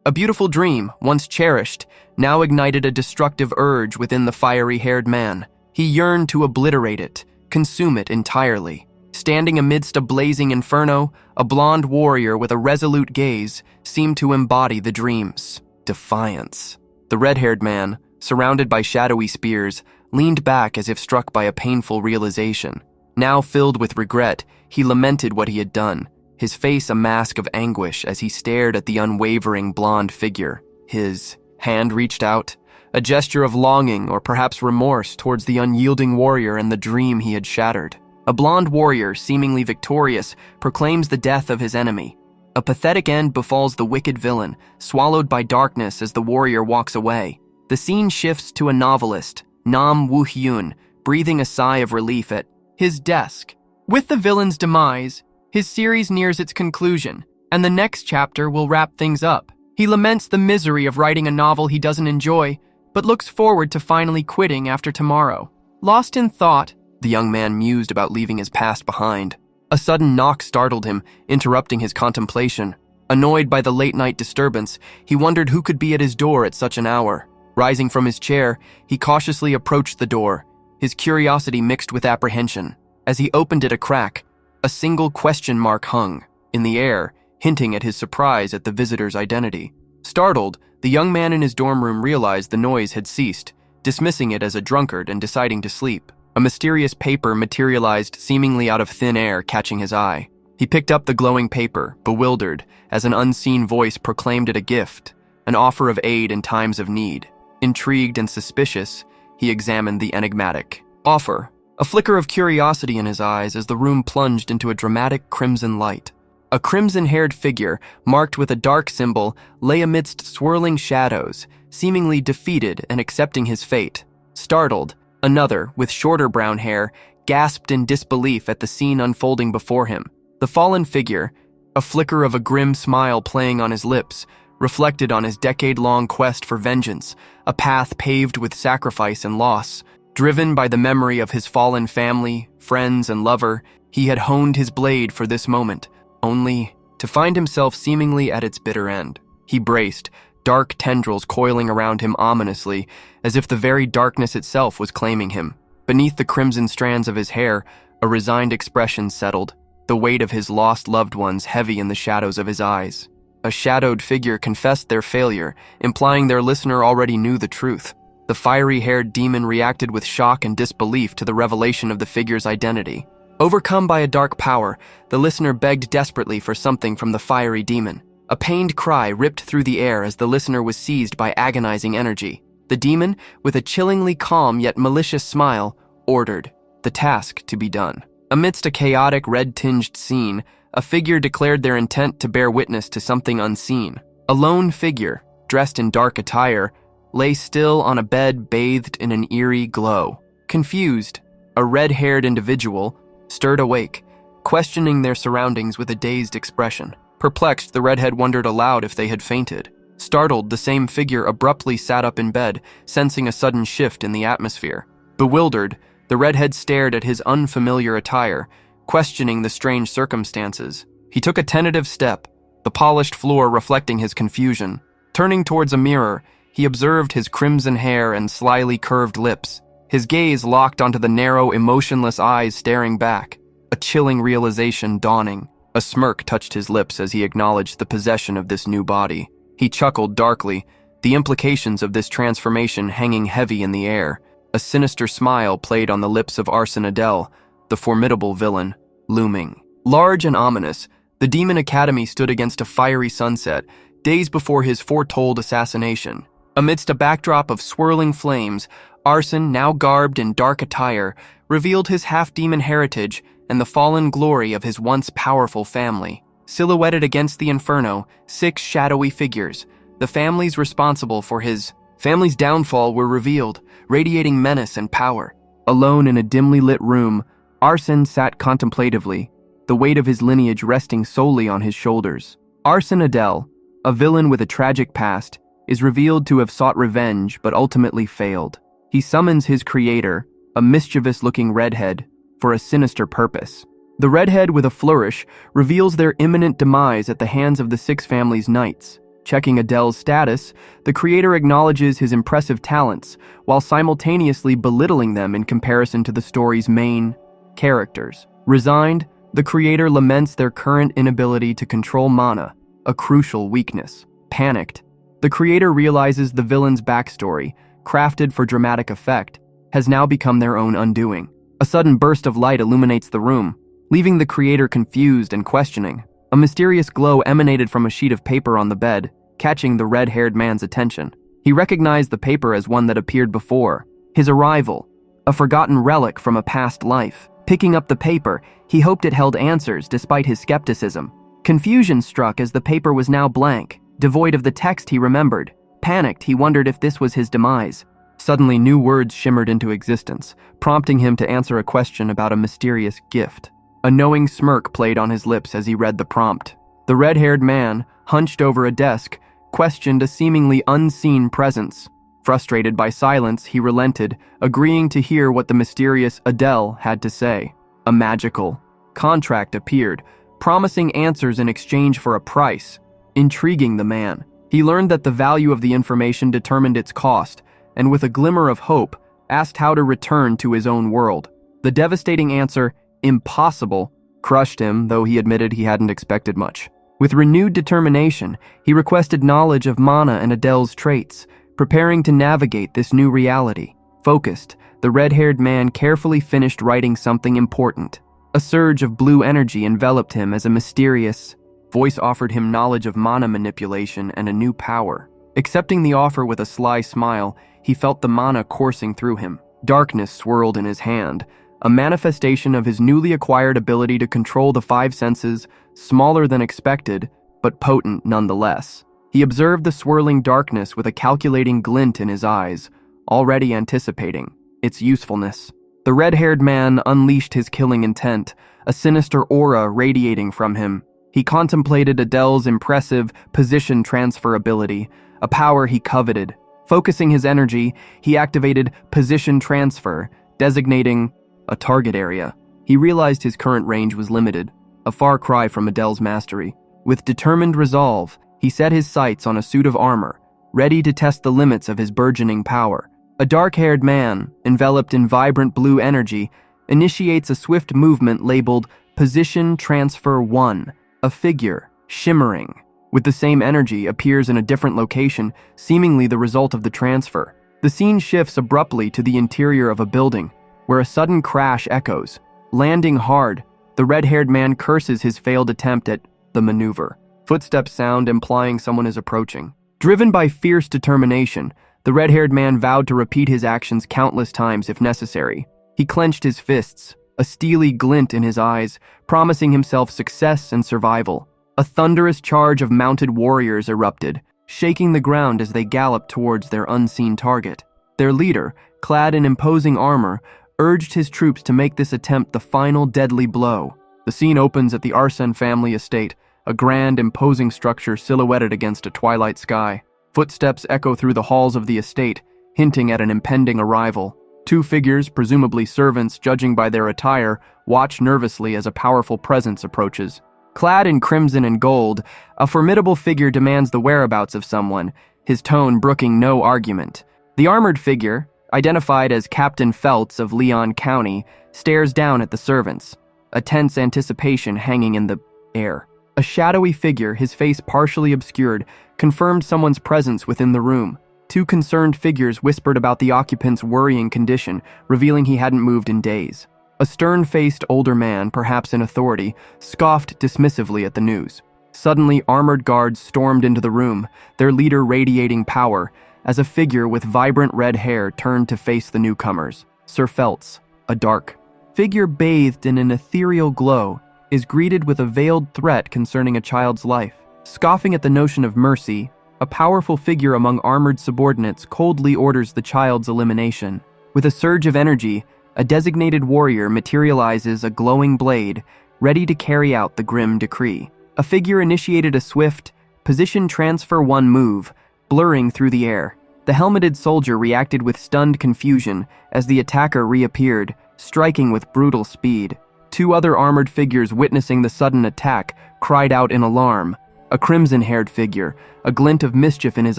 A beautiful dream, once cherished, now ignited a destructive urge within the fiery-haired man. He yearned to obliterate it, consume it entirely. Standing amidst a blazing inferno, a blonde warrior with a resolute gaze seemed to embody the dream's defiance. The red-haired man, surrounded by shadowy spears, leaned back as if struck by a painful realization. Now filled with regret, he lamented what he had done, his face a mask of anguish as he stared at the unwavering blonde figure. His hand reached out, a gesture of longing or perhaps remorse towards the unyielding warrior and the dream he had shattered. A blonde warrior, seemingly victorious, proclaims the death of his enemy. A pathetic end befalls the wicked villain, swallowed by darkness as the warrior walks away. The scene shifts to a novelist, Nam Woo-hyun, breathing a sigh of relief at his desk. With the villain's demise, his series nears its conclusion, and the next chapter will wrap things up. He laments the misery of writing a novel he doesn't enjoy, but looks forward to finally quitting after tomorrow. Lost in thought, the young man mused about leaving his past behind. A sudden knock startled him, interrupting his contemplation. Annoyed by the late-night disturbance, he wondered who could be at his door at such an hour. Rising from his chair, he cautiously approached the door, his curiosity mixed with apprehension. As he opened it a crack, a single question mark hung in the air, hinting at his surprise at the visitor's identity. Startled, the young man in his dorm room realized the noise had ceased, dismissing it as a drunkard and deciding to sleep. A mysterious paper materialized seemingly out of thin air, catching his eye. He picked up the glowing paper, bewildered, as an unseen voice proclaimed it a gift, an offer of aid in times of need. Intrigued and suspicious, he examined the enigmatic offer, a flicker of curiosity in his eyes as the room plunged into a dramatic crimson light. A crimson-haired figure, marked with a dark symbol, lay amidst swirling shadows, seemingly defeated and accepting his fate. Startled, another, with shorter brown hair, gasped in disbelief at the scene unfolding before him. The fallen figure, a flicker of a grim smile playing on his lips, reflected on his decade-long quest for vengeance, a path paved with sacrifice and loss. Driven by the memory of his fallen family, friends, and lover, he had honed his blade for this moment, only to find himself seemingly at its bitter end. He braced, dark tendrils coiling around him ominously, as if the very darkness itself was claiming him. Beneath the crimson strands of his hair, a resigned expression settled, the weight of his lost loved ones heavy in the shadows of his eyes. A shadowed figure confessed their failure, implying their listener already knew the truth. The fiery-haired demon reacted with shock and disbelief to the revelation of the figure's identity. Overcome by a dark power, the listener begged desperately for something from the fiery demon. A pained cry ripped through the air as the listener was seized by agonizing energy. The demon, with a chillingly calm yet malicious smile, ordered the task to be done. Amidst a chaotic, red-tinged scene, a figure declared their intent to bear witness to something unseen. A lone figure, dressed in dark attire, lay still on a bed bathed in an eerie glow. Confused, a red-haired individual stirred awake, questioning their surroundings with a dazed expression. Perplexed, the redhead wondered aloud if they had fainted. Startled, the same figure abruptly sat up in bed, sensing a sudden shift in the atmosphere. Bewildered, the redhead stared at his unfamiliar attire, questioning the strange circumstances. He took a tentative step, the polished floor reflecting his confusion. Turning towards a mirror, he observed his crimson hair and slyly curved lips. His gaze locked onto the narrow, emotionless eyes staring back, a chilling realization dawning. A smirk touched his lips as he acknowledged the possession of this new body. He chuckled darkly, the implications of this transformation hanging heavy in the air. A sinister smile played on the lips of Arsene Adel, the formidable villain, looming. Large and ominous, the Demon Academy stood against a fiery sunset, days before his foretold assassination. Amidst a backdrop of swirling flames, Arsene, now garbed in dark attire, revealed his half-demon heritage and the fallen glory of his once powerful family. Silhouetted against the inferno, 6 shadowy figures, the families responsible for his family's downfall, were revealed, radiating menace and power. Alone in a dimly lit room, Arsene sat contemplatively, the weight of his lineage resting solely on his shoulders. Arsene Adel, a villain with a tragic past, is revealed to have sought revenge but ultimately failed. He summons his creator, a mischievous-looking redhead, for a sinister purpose. The redhead, with a flourish, reveals their imminent demise at the hands of the 6 families' knights. Checking Adele's status, the creator acknowledges his impressive talents while simultaneously belittling them in comparison to the story's main characters. Resigned, the creator laments their current inability to control mana, a crucial weakness. Panicked, the creator realizes the villain's backstory, crafted for dramatic effect, has now become their own undoing. A sudden burst of light illuminates the room, leaving the creator confused and questioning. A mysterious glow emanated from a sheet of paper on the bed, catching the red-haired man's attention. He recognized the paper as one that appeared before, his arrival, a forgotten relic from a past life. Picking up the paper, he hoped it held answers despite his skepticism. Confusion struck as the paper was now blank, devoid of the text he remembered. Panicked, he wondered if this was his demise. Suddenly, new words shimmered into existence, prompting him to answer a question about a mysterious gift. A knowing smirk played on his lips as he read the prompt. The red-haired man, hunched over a desk, questioned a seemingly unseen presence. Frustrated by silence, he relented, agreeing to hear what the mysterious Adele had to say. A magical contract appeared, promising answers in exchange for a price. Intriguing the man, he learned that the value of the information determined its cost, and with a glimmer of hope, asked how to return to his own world. The devastating answer, impossible, crushed him, though he admitted he hadn't expected much. With renewed determination, he requested knowledge of Mana and Adele's traits, preparing to navigate this new reality. Focused, the red-haired man carefully finished writing something important. A surge of blue energy enveloped him as a mysterious voice offered him knowledge of mana manipulation and a new power. Accepting the offer with a sly smile, he felt the mana coursing through him. Darkness swirled in his hand, a manifestation of his newly acquired ability to control the five senses, smaller than expected, but potent nonetheless. He observed the swirling darkness with a calculating glint in his eyes, already anticipating its usefulness. The red-haired man unleashed his killing intent, a sinister aura radiating from him. He contemplated Adele's impressive position transfer ability, a power he coveted. Focusing his energy, he activated position transfer, designating a target area. He realized his current range was limited, a far cry from Adele's mastery. With determined resolve, he set his sights on a suit of armor, ready to test the limits of his burgeoning power. A dark-haired man, enveloped in vibrant blue energy, initiates a swift movement labeled Position Transfer 1. A figure, shimmering, with the same energy, appears in a different location, seemingly the result of the transfer. The scene shifts abruptly to the interior of a building, where a sudden crash echoes. Landing hard, the red-haired man curses his failed attempt at the maneuver. Footsteps sound, implying someone is approaching. Driven by fierce determination, the red-haired man vowed to repeat his actions countless times if necessary. He clenched his fists, a steely glint in his eyes, promising himself success and survival. A thunderous charge of mounted warriors erupted, shaking the ground as they galloped towards their unseen target. Their leader, clad in imposing armor, urged his troops to make this attempt the final deadly blow. The scene opens at the Arsene family estate, a grand, imposing structure silhouetted against a twilight sky. Footsteps echo through the halls of the estate, hinting at an impending arrival. Two figures, presumably servants judging by their attire, watch nervously as a powerful presence approaches. Clad in crimson and gold, a formidable figure demands the whereabouts of someone, his tone brooking no argument. The armored figure, identified as Captain Feltz of Leon County, stares down at the servants, a tense anticipation hanging in the air. A shadowy figure, his face partially obscured, confirmed someone's presence within the room. Two concerned figures whispered about the occupant's worrying condition, revealing he hadn't moved in days. A stern-faced older man, perhaps in authority, scoffed dismissively at the news. Suddenly, armored guards stormed into the room, their leader radiating power, as a figure with vibrant red hair turned to face the newcomers. Sir Feltz, a dark figure bathed in an ethereal glow, is greeted with a veiled threat concerning a child's life. Scoffing at the notion of mercy, a powerful figure among armored subordinates coldly orders the child's elimination. With a surge of energy, a designated warrior materializes a glowing blade, ready to carry out the grim decree. A figure initiated a swift, position transfer 1 move, blurring through the air. The helmeted soldier reacted with stunned confusion as the attacker reappeared, striking with brutal speed. Two other armored figures witnessing the sudden attack cried out in alarm. A crimson-haired figure, a glint of mischief in his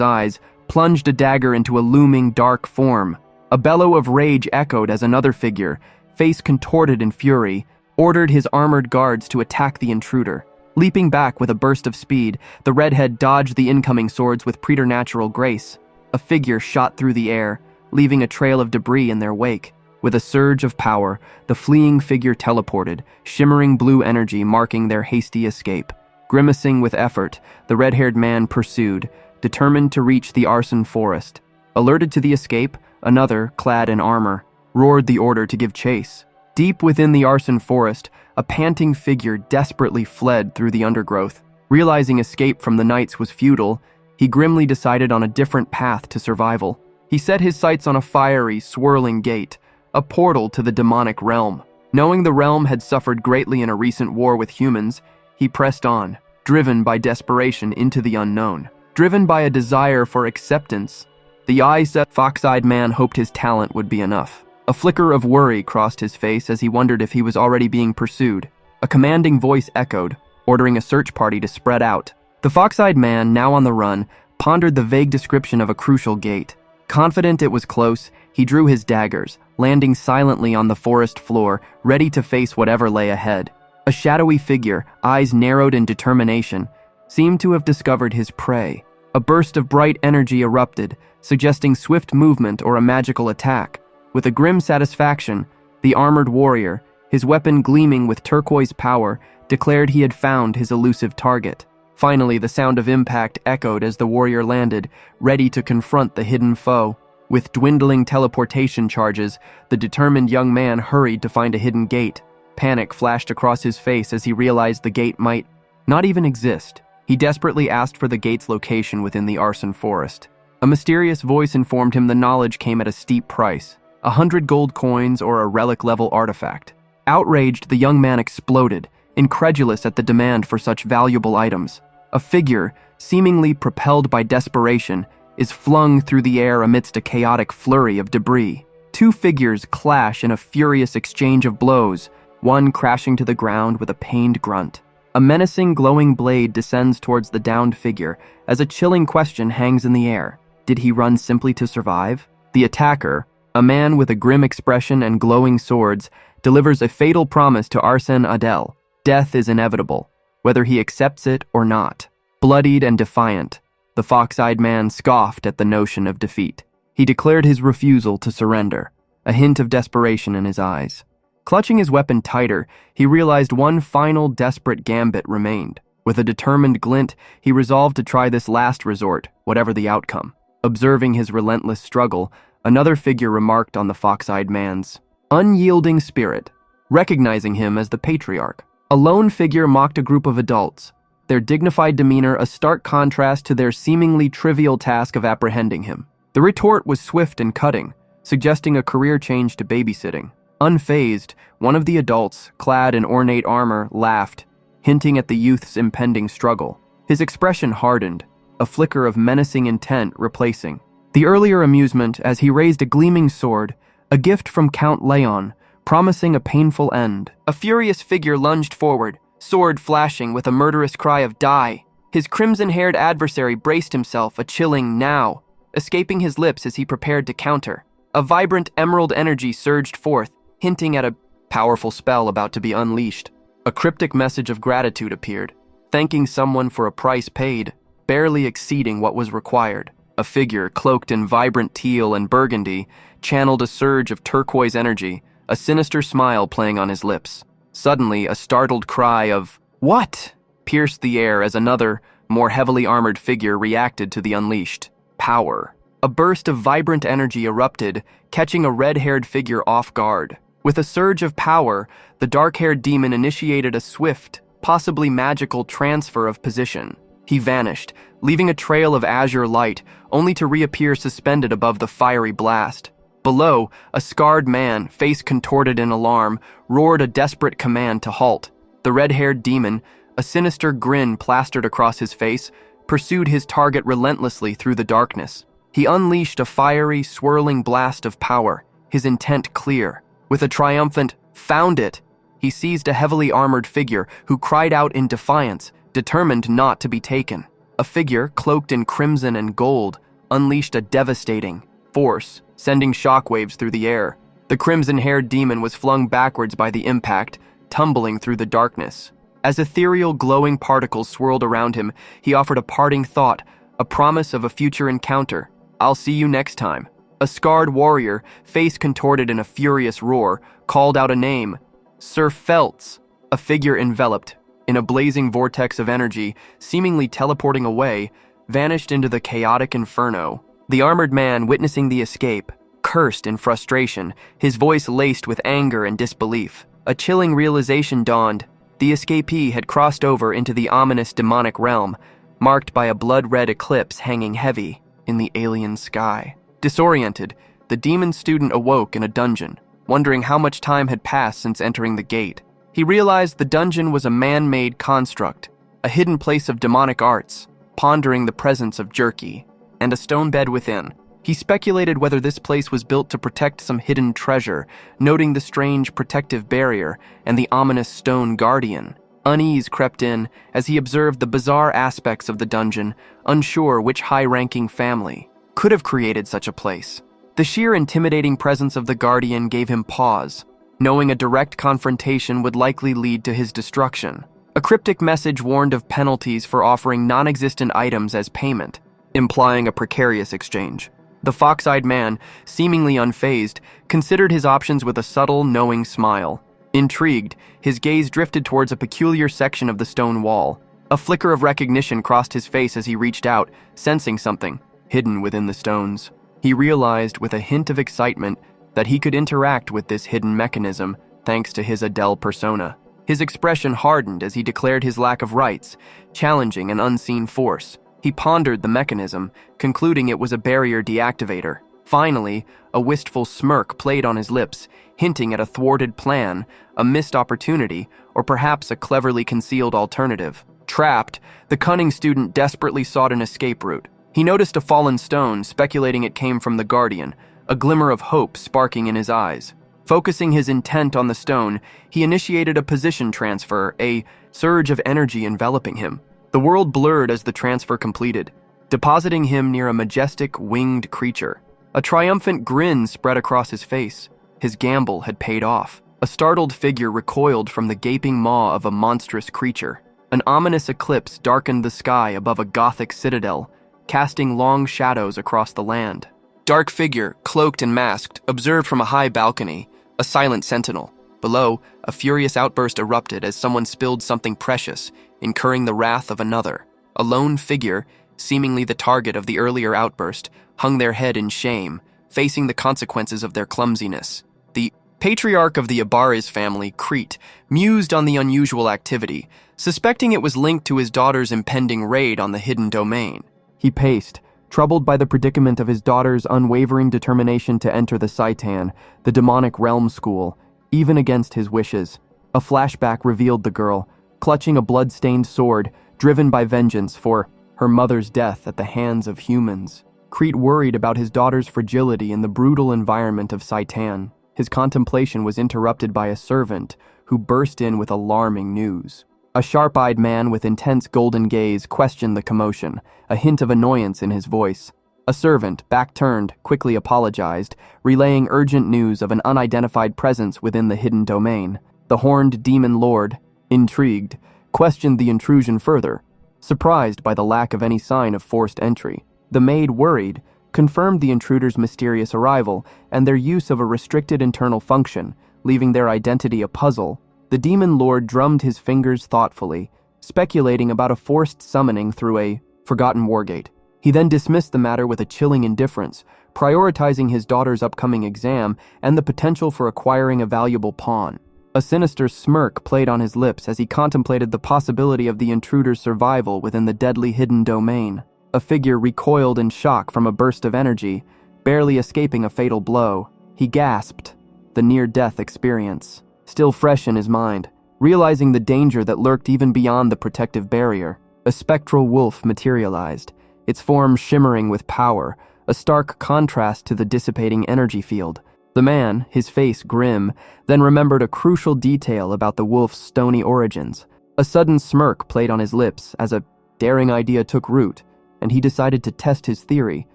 eyes, plunged a dagger into a looming dark form. A bellow of rage echoed as another figure, face contorted in fury, ordered his armored guards to attack the intruder. Leaping back with a burst of speed, the redhead dodged the incoming swords with preternatural grace. A figure shot through the air, leaving a trail of debris in their wake. With a surge of power, the fleeing figure teleported, shimmering blue energy marking their hasty escape. Grimacing with effort, the red-haired man pursued, determined to reach the arson forest. Alerted to the escape, another, clad in armor, roared the order to give chase. Deep within the arson forest, a panting figure desperately fled through the undergrowth. Realizing escape from the knights was futile, he grimly decided on a different path to survival. He set his sights on a fiery, swirling gate, a portal to the demonic realm. Knowing the realm had suffered greatly in a recent war with humans, he pressed on, driven by desperation into the unknown. Driven by a desire for acceptance, the eye-set fox-eyed man hoped his talent would be enough. A flicker of worry crossed his face as he wondered if he was already being pursued. A commanding voice echoed, ordering a search party to spread out. The fox-eyed man, now on the run, pondered the vague description of a crucial gate. Confident it was close, he drew his daggers, landing silently on the forest floor, ready to face whatever lay ahead. A shadowy figure, eyes narrowed in determination, seemed to have discovered his prey. A burst of bright energy erupted, suggesting swift movement or a magical attack. With a grim satisfaction, the armored warrior, his weapon gleaming with turquoise power, declared he had found his elusive target. Finally, the sound of impact echoed as the warrior landed, ready to confront the hidden foe. With dwindling teleportation charges, the determined young man hurried to find a hidden gate. Panic flashed across his face as he realized the gate might not even exist. He desperately asked for the gate's location within the arson forest. A mysterious voice informed him the knowledge came at a steep price, 100 gold coins or a relic-level artifact. Outraged, the young man exploded, incredulous at the demand for such valuable items. A figure, seemingly propelled by desperation, is flung through the air amidst a chaotic flurry of debris. Two figures clash in a furious exchange of blows, one crashing to the ground with a pained grunt. A menacing glowing blade descends towards the downed figure as a chilling question hangs in the air. Did he run simply to survive? The attacker, a man with a grim expression and glowing swords, delivers a fatal promise to Arsène Adel. Death is inevitable, whether he accepts it or not. Bloodied and defiant, the fox-eyed man scoffed at the notion of defeat. He declared his refusal to surrender, a hint of desperation in his eyes. Clutching his weapon tighter, he realized one final desperate gambit remained. With a determined glint, he resolved to try this last resort, whatever the outcome. Observing his relentless struggle, another figure remarked on the fox-eyed man's unyielding spirit, recognizing him as the patriarch. A lone figure mocked a group of adults, their dignified demeanor a stark contrast to their seemingly trivial task of apprehending him. The retort was swift and cutting, suggesting a career change to babysitting. Unfazed, one of the adults, clad in ornate armor, laughed, hinting at the youth's impending struggle. His expression hardened, a flicker of menacing intent replacing the earlier amusement as he raised a gleaming sword, a gift from Count Leon, promising a painful end. A furious figure lunged forward, sword flashing with a murderous cry of "Die!" His crimson-haired adversary braced himself, a chilling "now," escaping his lips as he prepared to counter. A vibrant emerald energy surged forth, hinting at a powerful spell about to be unleashed. A cryptic message of gratitude appeared, thanking someone for a price paid, barely exceeding what was required. A figure, cloaked in vibrant teal and burgundy, channeled a surge of turquoise energy, a sinister smile playing on his lips. Suddenly, a startled cry of "What?" pierced the air as another, more heavily armored figure reacted to the unleashed power. A burst of vibrant energy erupted, catching a red-haired figure off guard. With a surge of power, the dark-haired demon initiated a swift, possibly magical transfer of position. He vanished, leaving a trail of azure light, only to reappear suspended above the fiery blast. Below, a scarred man, face contorted in alarm, roared a desperate command to halt. The red-haired demon, a sinister grin plastered across his face, pursued his target relentlessly through the darkness. He unleashed a fiery, swirling blast of power, his intent clear. With a triumphant "Found it!" he seized a heavily armored figure who cried out in defiance, determined not to be taken. A figure cloaked in crimson and gold unleashed a devastating force, sending shockwaves through the air. The crimson-haired demon was flung backwards by the impact, tumbling through the darkness. As ethereal glowing particles swirled around him, he offered a parting thought, a promise of a future encounter. "I'll see you next time." A scarred warrior, face contorted in a furious roar, called out a name. "Sir Feltz." A figure enveloped in a blazing vortex of energy, seemingly teleporting away, vanished into the chaotic inferno. The armored man, witnessing the escape, cursed in frustration, his voice laced with anger and disbelief. A chilling realization dawned. The escapee had crossed over into the ominous demonic realm, marked by a blood-red eclipse hanging heavy in the alien sky. Disoriented, the demon student awoke in a dungeon, wondering how much time had passed since entering the gate. He realized the dungeon was a man-made construct, a hidden place of demonic arts, pondering the presence of jerky, and a stone bed within. He speculated whether this place was built to protect some hidden treasure, noting the strange protective barrier and the ominous stone guardian. Unease crept in as he observed the bizarre aspects of the dungeon, unsure which high-ranking family could have created such a place. The sheer intimidating presence of the guardian gave him pause, knowing a direct confrontation would likely lead to his destruction. A cryptic message warned of penalties for offering non-existent items as payment, implying a precarious exchange. The fox-eyed man, seemingly unfazed, considered his options with a subtle, knowing smile. Intrigued, his gaze drifted towards a peculiar section of the stone wall. A flicker of recognition crossed his face as he reached out, sensing something hidden within the stones. He realized with a hint of excitement that he could interact with this hidden mechanism thanks to his Adele persona. His expression hardened as he declared his lack of rights, challenging an unseen force. He pondered the mechanism, concluding it was a barrier deactivator. Finally, a wistful smirk played on his lips, hinting at a thwarted plan, a missed opportunity, or perhaps a cleverly concealed alternative. Trapped, the cunning student desperately sought an escape route. He noticed a fallen stone, speculating it came from the guardian, a glimmer of hope sparking in his eyes. Focusing his intent on the stone, he initiated a position transfer, a surge of energy enveloping him. The world blurred as the transfer completed, depositing him near a majestic, winged creature. A triumphant grin spread across his face. His gamble had paid off. A startled figure recoiled from the gaping maw of a monstrous creature. An ominous eclipse darkened the sky above a Gothic citadel, casting long shadows across the land. Dark figure, cloaked and masked, observed from a high balcony, a silent sentinel. Below, a furious outburst erupted as someone spilled something precious, incurring the wrath of another. A lone figure, seemingly the target of the earlier outburst, hung their head in shame, facing the consequences of their clumsiness. The patriarch of the Abaris family, Crete, mused on the unusual activity, suspecting it was linked to his daughter's impending raid on the hidden domain. He paced, troubled by the predicament of his daughter's unwavering determination to enter the Saitan, the demonic realm school, even against his wishes. A flashback revealed the girl, clutching a blood-stained sword, driven by vengeance for her mother's death at the hands of humans. Crete worried about his daughter's fragility in the brutal environment of Saitan. His contemplation was interrupted by a servant who burst in with alarming news. A sharp-eyed man with intense golden gaze questioned the commotion, a hint of annoyance in his voice. A servant, back-turned, quickly apologized, relaying urgent news of an unidentified presence within the hidden domain. The horned demon lord, intrigued, questioned the intrusion further, surprised by the lack of any sign of forced entry. The maid, worried, confirmed the intruder's mysterious arrival and their use of a restricted internal function, leaving their identity a puzzle. The demon lord drummed his fingers thoughtfully, speculating about a forced summoning through a forgotten wargate. He then dismissed the matter with a chilling indifference, prioritizing his daughter's upcoming exam and the potential for acquiring a valuable pawn. A sinister smirk played on his lips as he contemplated the possibility of the intruder's survival within the deadly hidden domain. A figure recoiled in shock from a burst of energy, barely escaping a fatal blow. He gasped, the near-death experience still fresh in his mind. Realizing the danger that lurked even beyond the protective barrier, a spectral wolf materialized, its form shimmering with power, a stark contrast to the dissipating energy field. The man, his face grim, then remembered a crucial detail about the wolf's stony origins. A sudden smirk played on his lips as a daring idea took root, and he decided to test his theory,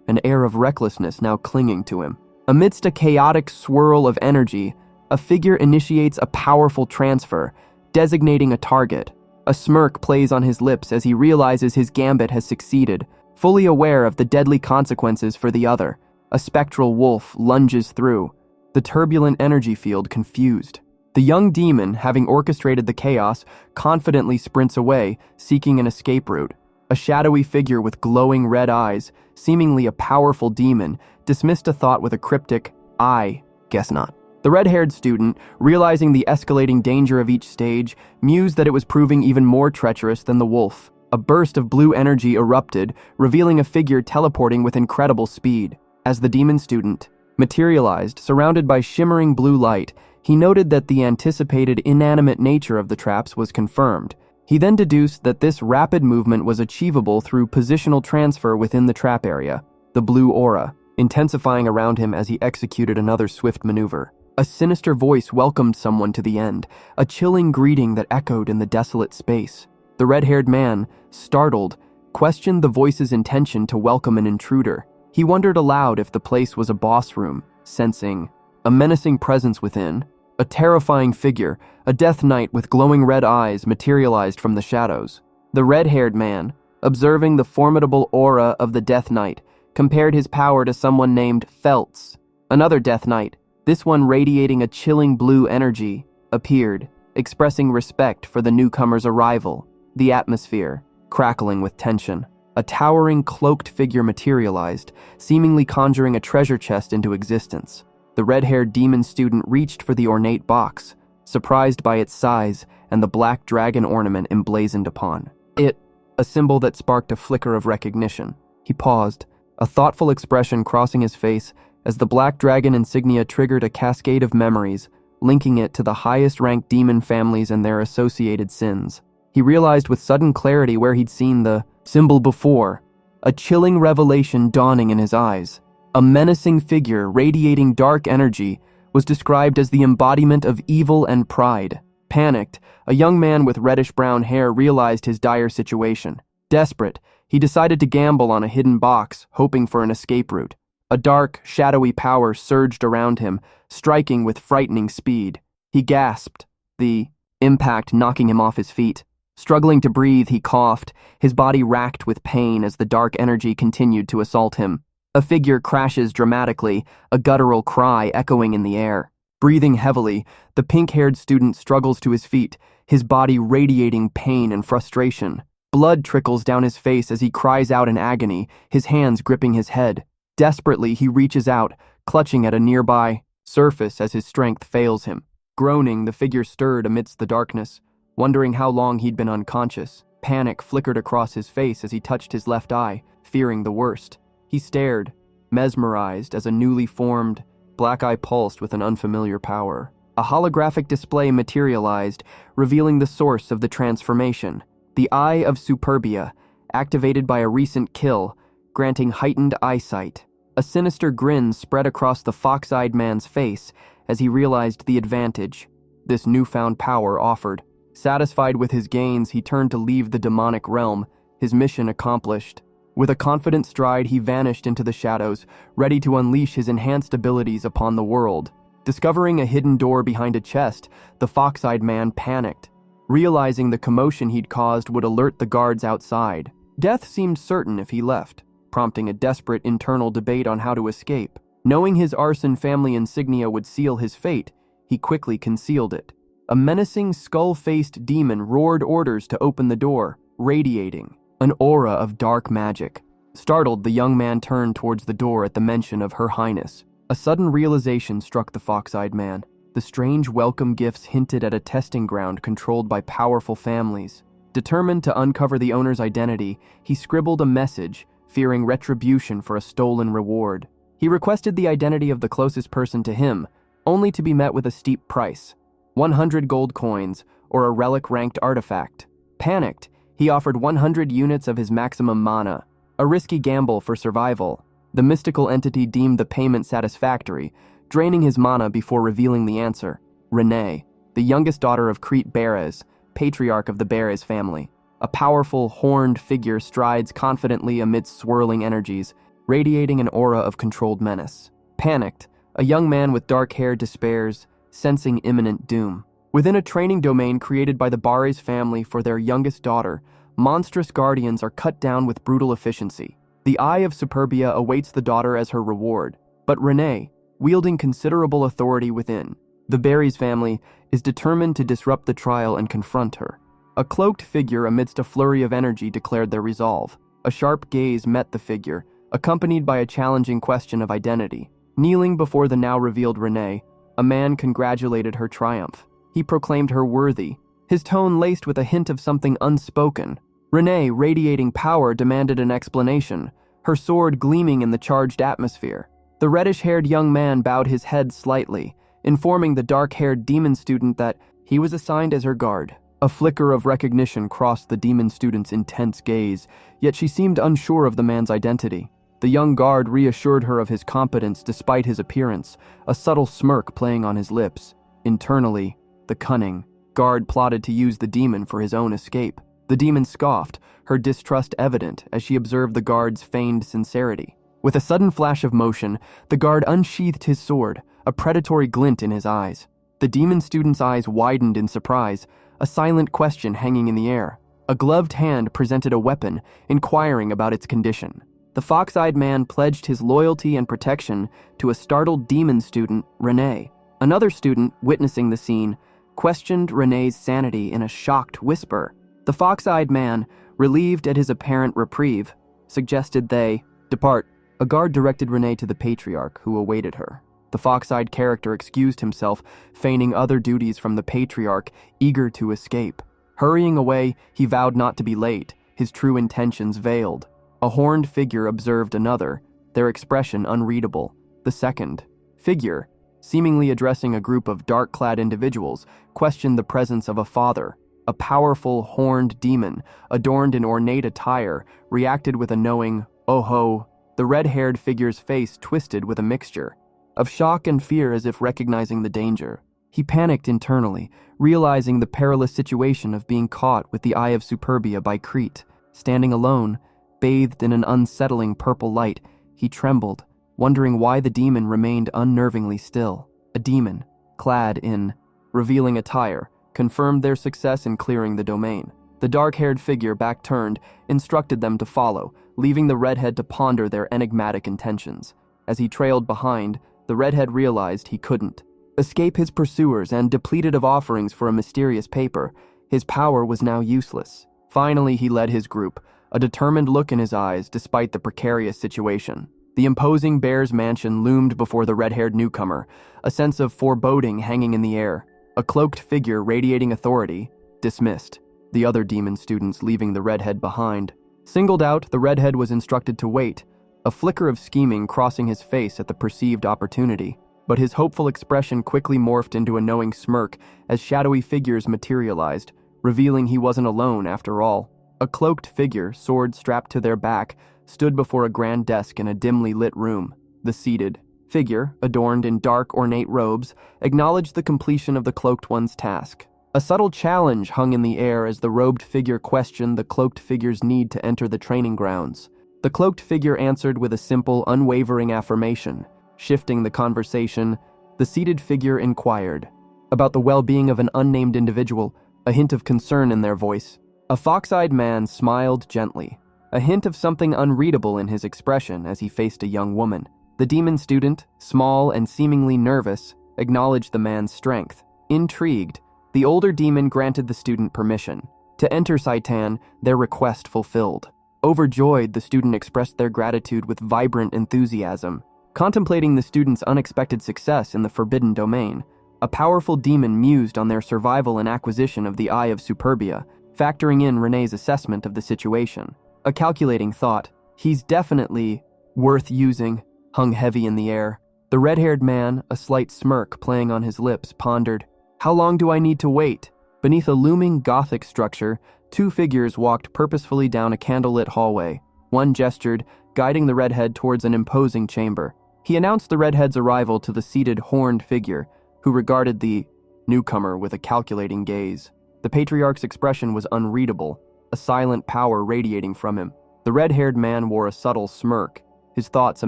an air of recklessness now clinging to him. Amidst a chaotic swirl of energy, a figure initiates a powerful transfer, designating a target. A smirk plays on his lips as he realizes his gambit has succeeded, fully aware of the deadly consequences for the other. A spectral wolf lunges through, the turbulent energy field confused. The young demon, having orchestrated the chaos, confidently sprints away, seeking an escape route. A shadowy figure with glowing red eyes, seemingly a powerful demon, dismissed a thought with a cryptic, "I guess not." The red-haired student, realizing the escalating danger of each stage, mused that it was proving even more treacherous than the wolf. A burst of blue energy erupted, revealing a figure teleporting with incredible speed. As the demon student materialized, surrounded by shimmering blue light, he noted that the anticipated inanimate nature of the traps was confirmed. He then deduced that this rapid movement was achievable through positional transfer within the trap area, the blue aura, intensifying around him as he executed another swift maneuver. A sinister voice welcomed someone to the end, a chilling greeting that echoed in the desolate space. The red-haired man, startled, questioned the voice's intention to welcome an intruder. He wondered aloud if the place was a boss room, sensing a menacing presence within. A terrifying figure, a death knight with glowing red eyes, materialized from the shadows. The red-haired man, observing the formidable aura of the death knight, compared his power to someone named Feltz. Another death knight, this one radiating a chilling blue energy, appeared, expressing respect for the newcomer's arrival. The atmosphere, crackling with tension. A towering, cloaked figure materialized, seemingly conjuring a treasure chest into existence. The red-haired demon student reached for the ornate box, surprised by its size and the black dragon ornament emblazoned upon it, a symbol that sparked a flicker of recognition. He paused, a thoughtful expression crossing his face as the black dragon insignia triggered a cascade of memories, linking it to the highest-ranked demon families and their associated sins. He realized with sudden clarity where he'd seen the symbol before, a chilling revelation dawning in his eyes. A menacing figure radiating dark energy was described as the embodiment of evil and pride. Panicked, a young man with reddish-brown hair realized his dire situation. Desperate, he decided to gamble on a hidden box, hoping for an escape route. A dark, shadowy power surged around him, striking with frightening speed. He gasped, the impact knocking him off his feet. Struggling to breathe, he coughed, his body racked with pain as the dark energy continued to assault him. A figure crashes dramatically, a guttural cry echoing in the air. Breathing heavily, the pink-haired student struggles to his feet, his body radiating pain and frustration. Blood trickles down his face as he cries out in agony, his hands gripping his head. Desperately, he reaches out, clutching at a nearby surface as his strength fails him. Groaning, the figure stirred amidst the darkness, wondering how long he'd been unconscious. Panic flickered across his face as he touched his left eye, fearing the worst. He stared, mesmerized, as a newly formed black eye pulsed with an unfamiliar power. A holographic display materialized, revealing the source of the transformation. The Eye of Superbia, activated by a recent kill, granting heightened eyesight. A sinister grin spread across the fox-eyed man's face as he realized the advantage this newfound power offered. Satisfied with his gains, he turned to leave the demonic realm, his mission accomplished. With a confident stride, he vanished into the shadows, ready to unleash his enhanced abilities upon the world. Discovering a hidden door behind a chest, the fox-eyed man panicked, realizing the commotion he'd caused would alert the guards outside. Death seemed certain if he left, prompting a desperate internal debate on how to escape. Knowing his arson family insignia would seal his fate, he quickly concealed it. A menacing, skull-faced demon roared orders to open the door, radiating an aura of dark magic. Startled, the young man turned towards the door at the mention of Her Highness. A sudden realization struck the fox-eyed man. The strange welcome gifts hinted at a testing ground controlled by powerful families. Determined to uncover the owner's identity, he scribbled a message, fearing retribution for a stolen reward. He requested the identity of the closest person to him, only to be met with a steep price: 100 gold coins or a relic-ranked artifact. Panicked, he offered 100 units of his maximum mana, a risky gamble for survival. The mystical entity deemed the payment satisfactory, draining his mana before revealing the answer. Renee, the youngest daughter of Crete Beres, patriarch of the Beres family. A powerful, horned figure strides confidently amidst swirling energies, radiating an aura of controlled menace. Panicked, a young man with dark hair despairs, sensing imminent doom. Within a training domain created by the Beres family for their youngest daughter, monstrous guardians are cut down with brutal efficiency. The Eye of Superbia awaits the daughter as her reward, but Renee, wielding considerable authority within the Beres family, is determined to disrupt the trial and confront her. A cloaked figure amidst a flurry of energy declared their resolve. A sharp gaze met the figure, accompanied by a challenging question of identity. Kneeling before the now revealed Renee, a man congratulated her triumph. He proclaimed her worthy, his tone laced with a hint of something unspoken. Renee, radiating power, demanded an explanation, her sword gleaming in the charged atmosphere. The reddish-haired young man bowed his head slightly, informing the dark-haired demon student that he was assigned as her guard. A flicker of recognition crossed the demon student's intense gaze, yet she seemed unsure of the man's identity. The young guard reassured her of his competence despite his appearance, a subtle smirk playing on his lips. Internally, the cunning guard plotted to use the demon for his own escape. The demon scoffed, her distrust evident as she observed the guard's feigned sincerity. With a sudden flash of motion, the guard unsheathed his sword, a predatory glint in his eyes. The demon student's eyes widened in surprise, a silent question hanging in the air. A gloved hand presented a weapon, inquiring about its condition. The fox-eyed man pledged his loyalty and protection to a startled demon student, Renee. Another student, witnessing the scene, questioned Renee's sanity in a shocked whisper. The fox-eyed man, relieved at his apparent reprieve, suggested they depart. A guard directed Renee to the patriarch, who awaited her. The fox-eyed character excused himself, feigning other duties from the patriarch, eager to escape. Hurrying away, he vowed not to be late, his true intentions veiled. A horned figure observed another, their expression unreadable. The second figure, seemingly addressing a group of dark-clad individuals, questioned the presence of a father. A powerful, horned demon, adorned in ornate attire, reacted with a knowing, "Oh ho." The red-haired figure's face twisted with a mixture of shock and fear as if recognizing the danger. He panicked internally, realizing the perilous situation of being caught with the Eye of Superbia by Crete. Standing alone, bathed in an unsettling purple light, he trembled, wondering why the demon remained unnervingly still. A demon, clad in revealing attire, confirmed their success in clearing the domain. The dark-haired figure, back-turned, instructed them to follow, leaving the redhead to ponder their enigmatic intentions. As he trailed behind, the redhead realized he couldn't escape his pursuers, and depleted of offerings for a mysterious paper, his power was now useless. Finally, he led his group, a determined look in his eyes despite the precarious situation. The imposing bear's mansion loomed before the red-haired newcomer, a sense of foreboding hanging in the air. A cloaked figure radiating authority, dismissed, the other demon students leaving the redhead behind. Singled out, the redhead was instructed to wait, a flicker of scheming crossing his face at the perceived opportunity. But his hopeful expression quickly morphed into a knowing smirk as shadowy figures materialized, revealing he wasn't alone after all. A cloaked figure, sword strapped to their back, stood before a grand desk in a dimly lit room. The seated figure, adorned in dark, ornate robes, acknowledged the completion of the cloaked one's task. A subtle challenge hung in the air as the robed figure questioned the cloaked figure's need to enter the training grounds. The cloaked figure answered with a simple, unwavering affirmation. Shifting the conversation, the seated figure inquired about the well-being of an unnamed individual, a hint of concern in their voice. A fox-eyed man smiled gently, a hint of something unreadable in his expression as he faced a young woman. The demon student, small and seemingly nervous, acknowledged the man's strength. Intrigued, the older demon granted the student permission to enter Saitan, their request fulfilled. Overjoyed, the student expressed their gratitude with vibrant enthusiasm. Contemplating the student's unexpected success in the forbidden domain, a powerful demon mused on their survival and acquisition of the Eye of Superbia, factoring in Renee's assessment of the situation. A calculating thought, he's definitely worth using, hung heavy in the air. The red-haired man, a slight smirk playing on his lips, pondered, "How long do I need to wait?" Beneath a looming Gothic structure, two figures walked purposefully down a candlelit hallway. One gestured, guiding the redhead towards an imposing chamber. He announced the redhead's arrival to the seated horned figure, who regarded the newcomer with a calculating gaze. The patriarch's expression was unreadable, a silent power radiating from him. The red-haired man wore a subtle smirk, his thoughts a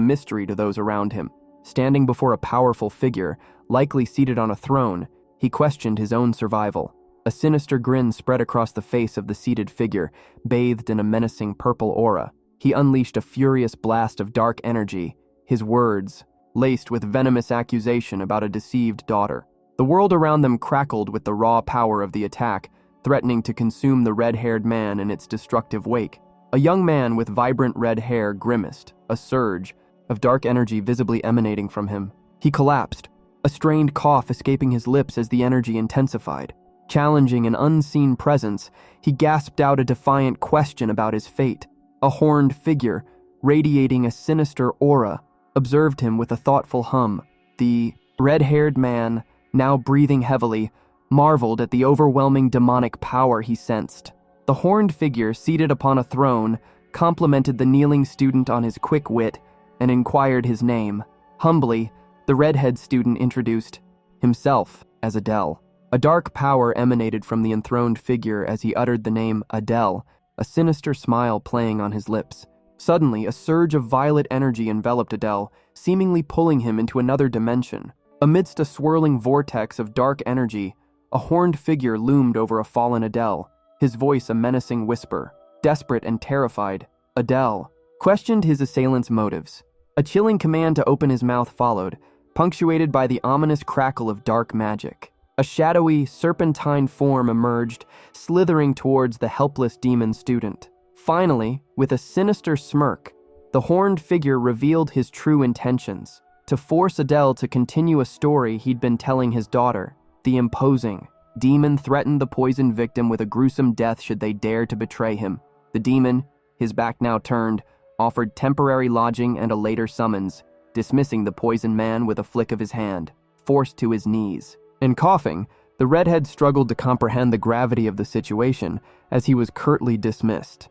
mystery to those around him. Standing before a powerful figure, likely seated on a throne, he questioned his own survival. A sinister grin spread across the face of the seated figure, bathed in a menacing purple aura. He unleashed a furious blast of dark energy, his words laced with venomous accusation about a deceived daughter. The world around them crackled with the raw power of the attack, threatening to consume the red-haired man in its destructive wake. A young man with vibrant red hair grimaced, a surge of dark energy visibly emanating from him. He collapsed, a strained cough escaping his lips as the energy intensified. Challenging an unseen presence, he gasped out a defiant question about his fate. A horned figure, radiating a sinister aura, observed him with a thoughtful hum. The red-haired man, now breathing heavily, marveled at the overwhelming demonic power he sensed. The horned figure, seated upon a throne, complimented the kneeling student on his quick wit and inquired his name. Humbly, the redhead student introduced himself as Adele. A dark power emanated from the enthroned figure as he uttered the name Adele, a sinister smile playing on his lips. Suddenly, a surge of violet energy enveloped Adele, seemingly pulling him into another dimension. Amidst a swirling vortex of dark energy, a horned figure loomed over a fallen Adele, his voice a menacing whisper. Desperate and terrified, Adele questioned his assailant's motives. A chilling command to open his mouth followed, punctuated by the ominous crackle of dark magic. A shadowy, serpentine form emerged, slithering towards the helpless demon student. Finally, with a sinister smirk, the horned figure revealed his true intentions: to force Adele to continue a story he'd been telling his daughter. The imposing demon threatened the poisoned victim with a gruesome death should they dare to betray him. The demon, his back now turned, offered temporary lodging and a later summons, dismissing the poisoned man with a flick of his hand, forced to his knees. And coughing, the redhead struggled to comprehend the gravity of the situation as he was curtly dismissed.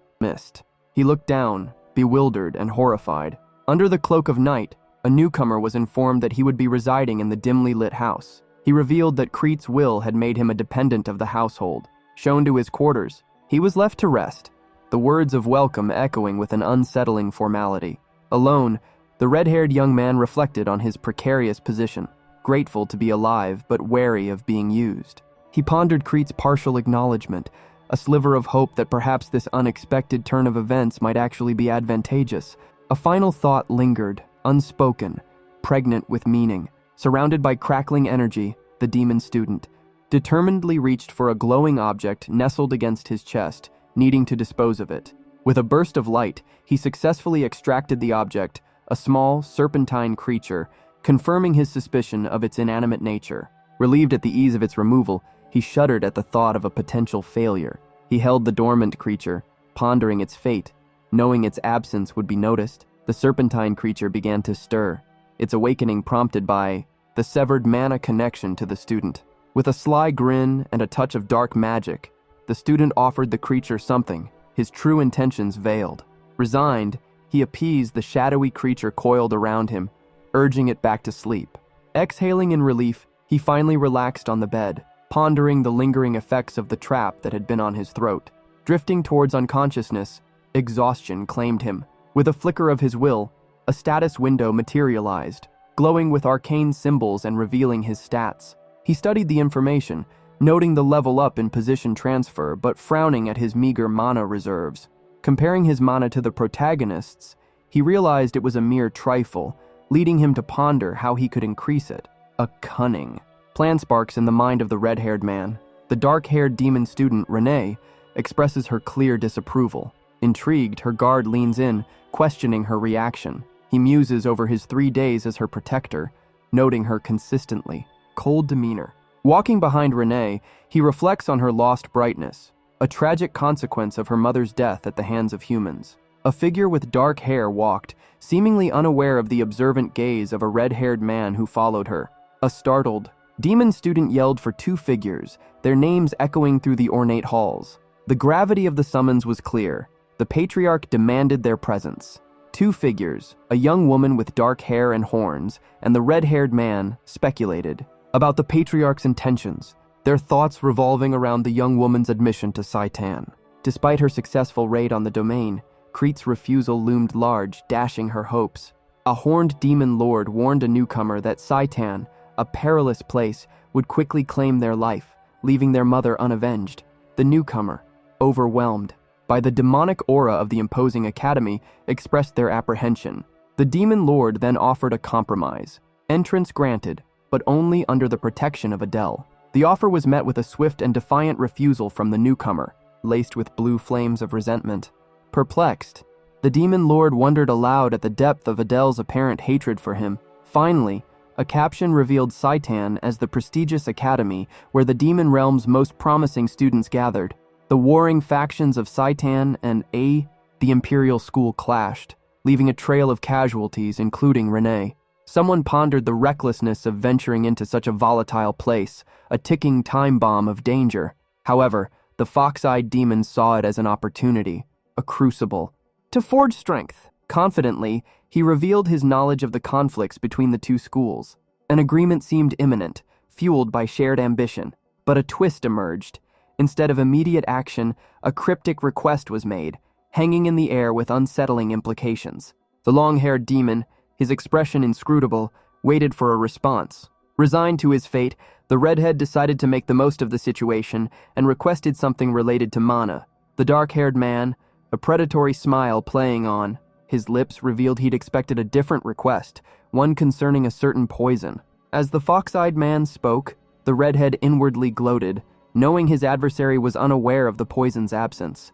He looked down, bewildered and horrified. Under the cloak of night, a newcomer was informed that he would be residing in the dimly lit house. He revealed that Crete's will had made him a dependent of the household. Shown to his quarters, he was left to rest, the words of welcome echoing with an unsettling formality. Alone, the red-haired young man reflected on his precarious position, grateful to be alive but wary of being used. He pondered Crete's partial acknowledgement, a sliver of hope that perhaps this unexpected turn of events might actually be advantageous. A final thought lingered, unspoken, pregnant with meaning. Surrounded by crackling energy, the demon student determinedly reached for a glowing object nestled against his chest, needing to dispose of it. With a burst of light, he successfully extracted the object, a small, serpentine creature, confirming his suspicion of its inanimate nature. Relieved at the ease of its removal, he shuddered at the thought of a potential failure. He held the dormant creature, pondering its fate. Knowing its absence would be noticed, the serpentine creature began to stir, its awakening prompted by the severed mana connection to the student. With a sly grin and a touch of dark magic, the student offered the creature something, his true intentions veiled. Resigned, he appeased the shadowy creature coiled around him, urging it back to sleep. Exhaling in relief, he finally relaxed on the bed, pondering the lingering effects of the trap that had been on his throat. Drifting towards unconsciousness, exhaustion claimed him. With a flicker of his will, a status window materialized, glowing with arcane symbols and revealing his stats. He studied the information, noting the level up in position transfer but frowning at his meager mana reserves. Comparing his mana to the protagonist's, he realized it was a mere trifle, leading him to ponder how he could increase it. A cunning plan sparks in the mind of the red-haired man. The dark-haired demon student, Renee, expresses her clear disapproval. Intrigued, her guard leans in, questioning her reaction. He muses over his 3 days as her protector, noting her consistently cold demeanor. Walking behind Renee, he reflects on her lost brightness, a tragic consequence of her mother's death at the hands of humans. A figure with dark hair walked, seemingly unaware of the observant gaze of a red-haired man who followed her. A startled demon student yelled for 2 figures, their names echoing through the ornate halls. The gravity of the summons was clear. The patriarch demanded their presence. 2 figures, a young woman with dark hair and horns, and the red-haired man, speculated about the patriarch's intentions. their thoughts revolving around the young woman's admission to Saitan. Despite her successful raid on the domain, Krete's refusal loomed large, dashing her hopes. A horned demon lord warned a newcomer that Saitan, a perilous place, would quickly claim their life, leaving their mother unavenged. The newcomer, overwhelmed by the demonic aura of the imposing academy, expressed their apprehension. The demon lord then offered a compromise. Entrance granted, but only under the protection of Adele. The offer was met with a swift and defiant refusal from the newcomer, laced with blue flames of resentment. Perplexed, the demon lord wondered aloud at the depth of Adele's apparent hatred for him. Finally, a caption revealed Saitan as the prestigious academy where the demon realm's most promising students gathered. The warring factions of Saitan and the Imperial School clashed, leaving a trail of casualties, including Renee. Someone pondered the recklessness of venturing into such a volatile place, a ticking time bomb of danger. However, the fox-eyed demon saw it as an opportunity, a crucible, to forge strength. Confidently, he revealed his knowledge of the conflicts between the two schools. An agreement seemed imminent, fueled by shared ambition. But a twist emerged. Instead of immediate action, a cryptic request was made, hanging in the air with unsettling implications. The long-haired demon, his expression inscrutable, waited for a response. Resigned to his fate, the redhead decided to make the most of the situation and requested something related to mana. The dark-haired man, a predatory smile playing on his lips, revealed he'd expected a different request, one concerning a certain poison. As the fox-eyed man spoke, the redhead inwardly gloated, knowing his adversary was unaware of the poison's absence.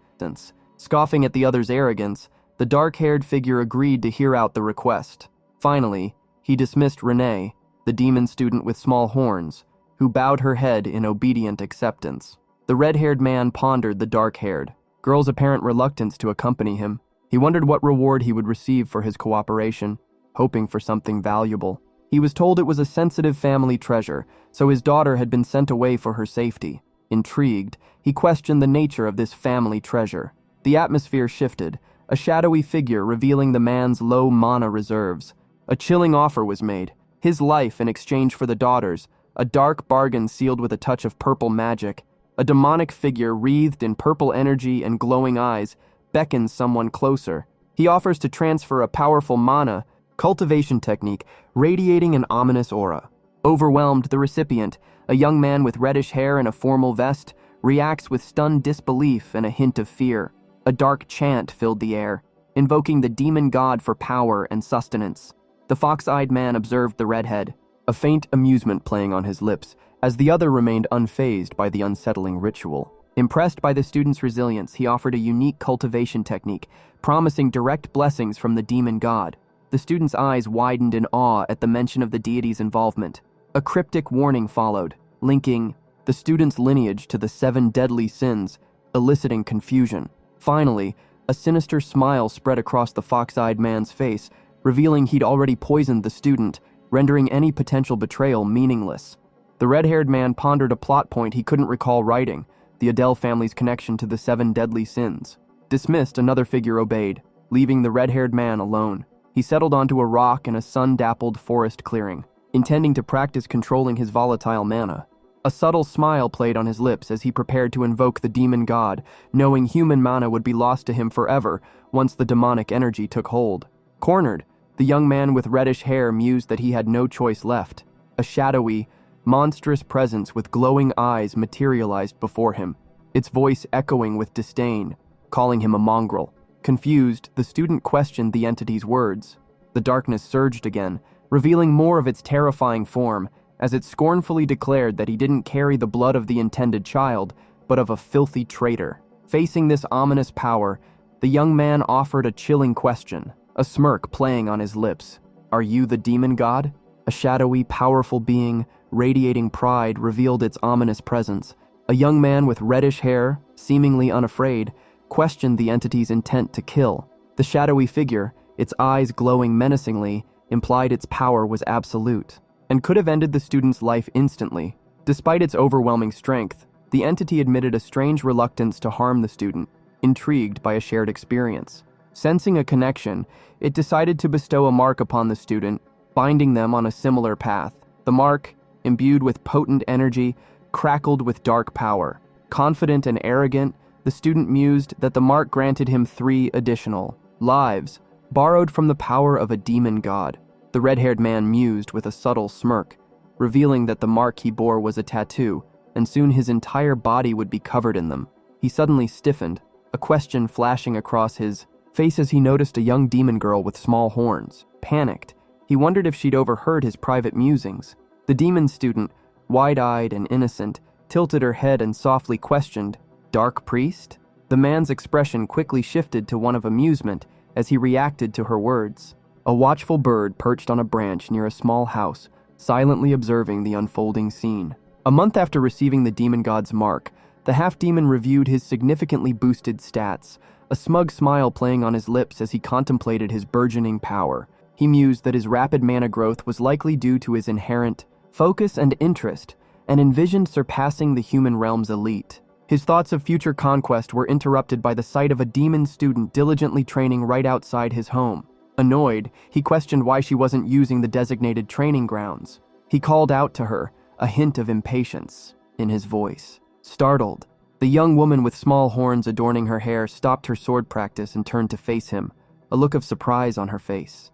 Scoffing at the other's arrogance, the dark-haired figure agreed to hear out the request. Finally, he dismissed Renee, the demon student with small horns, who bowed her head in obedient acceptance. The red-haired man pondered the dark-haired girl's apparent reluctance to accompany him. He wondered what reward he would receive for his cooperation, hoping for something valuable. He was told it was a sensitive family treasure, so his daughter had been sent away for her safety. Intrigued, he questioned the nature of this family treasure. The atmosphere shifted, a shadowy figure revealing the man's low mana reserves. A chilling offer was made, his life in exchange for the daughter's, a dark bargain sealed with a touch of purple magic. A demonic figure wreathed in purple energy and glowing eyes beckons someone closer. He offers to transfer a powerful mana cultivation technique, radiating an ominous aura. Overwhelmed, the recipient, a young man with reddish hair and a formal vest, reacts with stunned disbelief and a hint of fear. A dark chant filled the air, invoking the demon god for power and sustenance. The fox-eyed man observed the redhead, a faint amusement playing on his lips, as the other remained unfazed by the unsettling ritual. Impressed by the student's resilience, he offered a unique cultivation technique, promising direct blessings from the demon god. The student's eyes widened in awe at the mention of the deity's involvement. A cryptic warning followed, linking the student's lineage to the 7 deadly sins, eliciting confusion. Finally, a sinister smile spread across the fox-eyed man's face, revealing he'd already poisoned the student, rendering any potential betrayal meaningless. The red-haired man pondered a plot point he couldn't recall writing, the Adele family's connection to the 7 deadly sins. Dismissed, another figure obeyed, leaving the red-haired man alone. He settled onto a rock in a sun-dappled forest clearing, intending to practice controlling his volatile mana. A subtle smile played on his lips as he prepared to invoke the demon god, knowing human mana would be lost to him forever once the demonic energy took hold. Cornered, the young man with reddish hair mused that he had no choice left. A shadowy, monstrous presence with glowing eyes materialized before him, its voice echoing with disdain, calling him a mongrel. Confused, the student questioned the entity's words. The darkness surged again, revealing more of its terrifying form, as it scornfully declared that he didn't carry the blood of the intended child, but of a filthy traitor. Facing this ominous power, the young man offered a chilling question, a smirk playing on his lips. "Are you the demon god?" A shadowy, powerful being, radiating pride, revealed its ominous presence. A young man with reddish hair, seemingly unafraid, questioned the entity's intent to kill. The shadowy figure, its eyes glowing menacingly, implied its power was absolute, and could have ended the student's life instantly. Despite its overwhelming strength, the entity admitted a strange reluctance to harm the student, intrigued by a shared experience. Sensing a connection, it decided to bestow a mark upon the student, binding them on a similar path. The mark, imbued with potent energy, crackled with dark power. Confident and arrogant, the student mused that the mark granted him 3 additional lives, borrowed from the power of a demon god. The red-haired man mused with a subtle smirk, revealing that the mark he bore was a tattoo, and soon his entire body would be covered in them. He suddenly stiffened, a question flashing across his face as he noticed a young demon girl with small horns. Panicked, he wondered if she'd overheard his private musings. The demon student, wide-eyed and innocent, tilted her head and softly questioned, "Dark priest?" The man's expression quickly shifted to one of amusement as he reacted to her words. A watchful bird perched on a branch near a small house, silently observing the unfolding scene. A month after receiving the demon god's mark, the half-demon reviewed his significantly boosted stats, a smug smile playing on his lips as he contemplated his burgeoning power. He mused that his rapid mana growth was likely due to his inherent focus and interest, and envisioned surpassing the human realm's elite. His thoughts of future conquest were interrupted by the sight of a demon student diligently training right outside his home. Annoyed, he questioned why she wasn't using the designated training grounds. He called out to her, a hint of impatience in his voice. Startled, the young woman with small horns adorning her hair stopped her sword practice and turned to face him, a look of surprise on her face.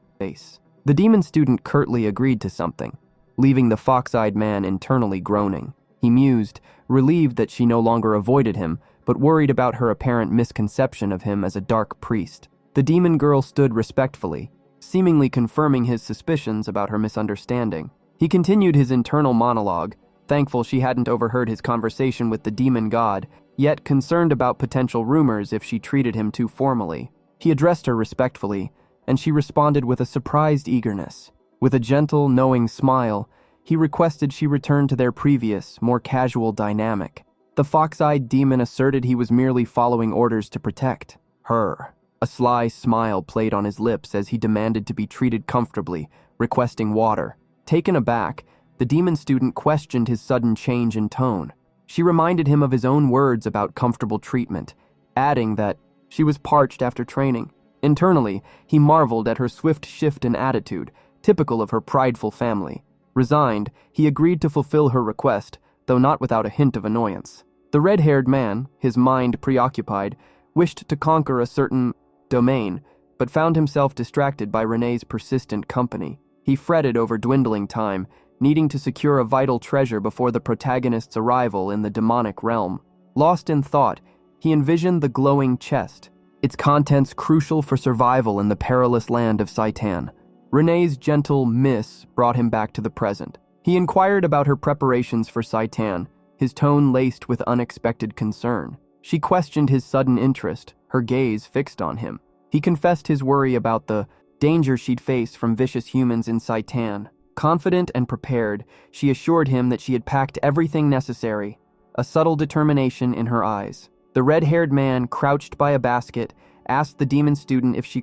The demon student curtly agreed to something, leaving the fox-eyed man internally groaning. He mused, relieved that she no longer avoided him, but worried about her apparent misconception of him as a dark priest. The demon girl stood respectfully, seemingly confirming his suspicions about her misunderstanding. He continued his internal monologue, thankful she hadn't overheard his conversation with the demon god, yet concerned about potential rumors if she treated him too formally. He addressed her respectfully, and she responded with a surprised eagerness. With a gentle, knowing smile, he requested she return to their previous, more casual dynamic. The fox-eyed demon asserted he was merely following orders to protect her. A sly smile played on his lips as he demanded to be treated comfortably, requesting water. Taken aback, the demon student questioned his sudden change in tone. She reminded him of his own words about comfortable treatment, adding that she was parched after training. Internally, he marveled at her swift shift in attitude, typical of her prideful family. Resigned, he agreed to fulfill her request, though not without a hint of annoyance. The red-haired man, his mind preoccupied, wished to conquer a certain domain, but found himself distracted by Renee's persistent company. He fretted over dwindling time, needing to secure a vital treasure before the protagonist's arrival in the demonic realm. Lost in thought, he envisioned the glowing chest, its contents crucial for survival in the perilous land of Saitan. Renee's gentle miss brought him back to the present. He inquired about her preparations for Saitan, his tone laced with unexpected concern. She questioned his sudden interest, her gaze fixed on him. He confessed his worry about the danger she'd face from vicious humans in Saitan. Confident and prepared, she assured him that she had packed everything necessary, a subtle determination in her eyes. The red-haired man, crouched by a basket, asked the demon student if she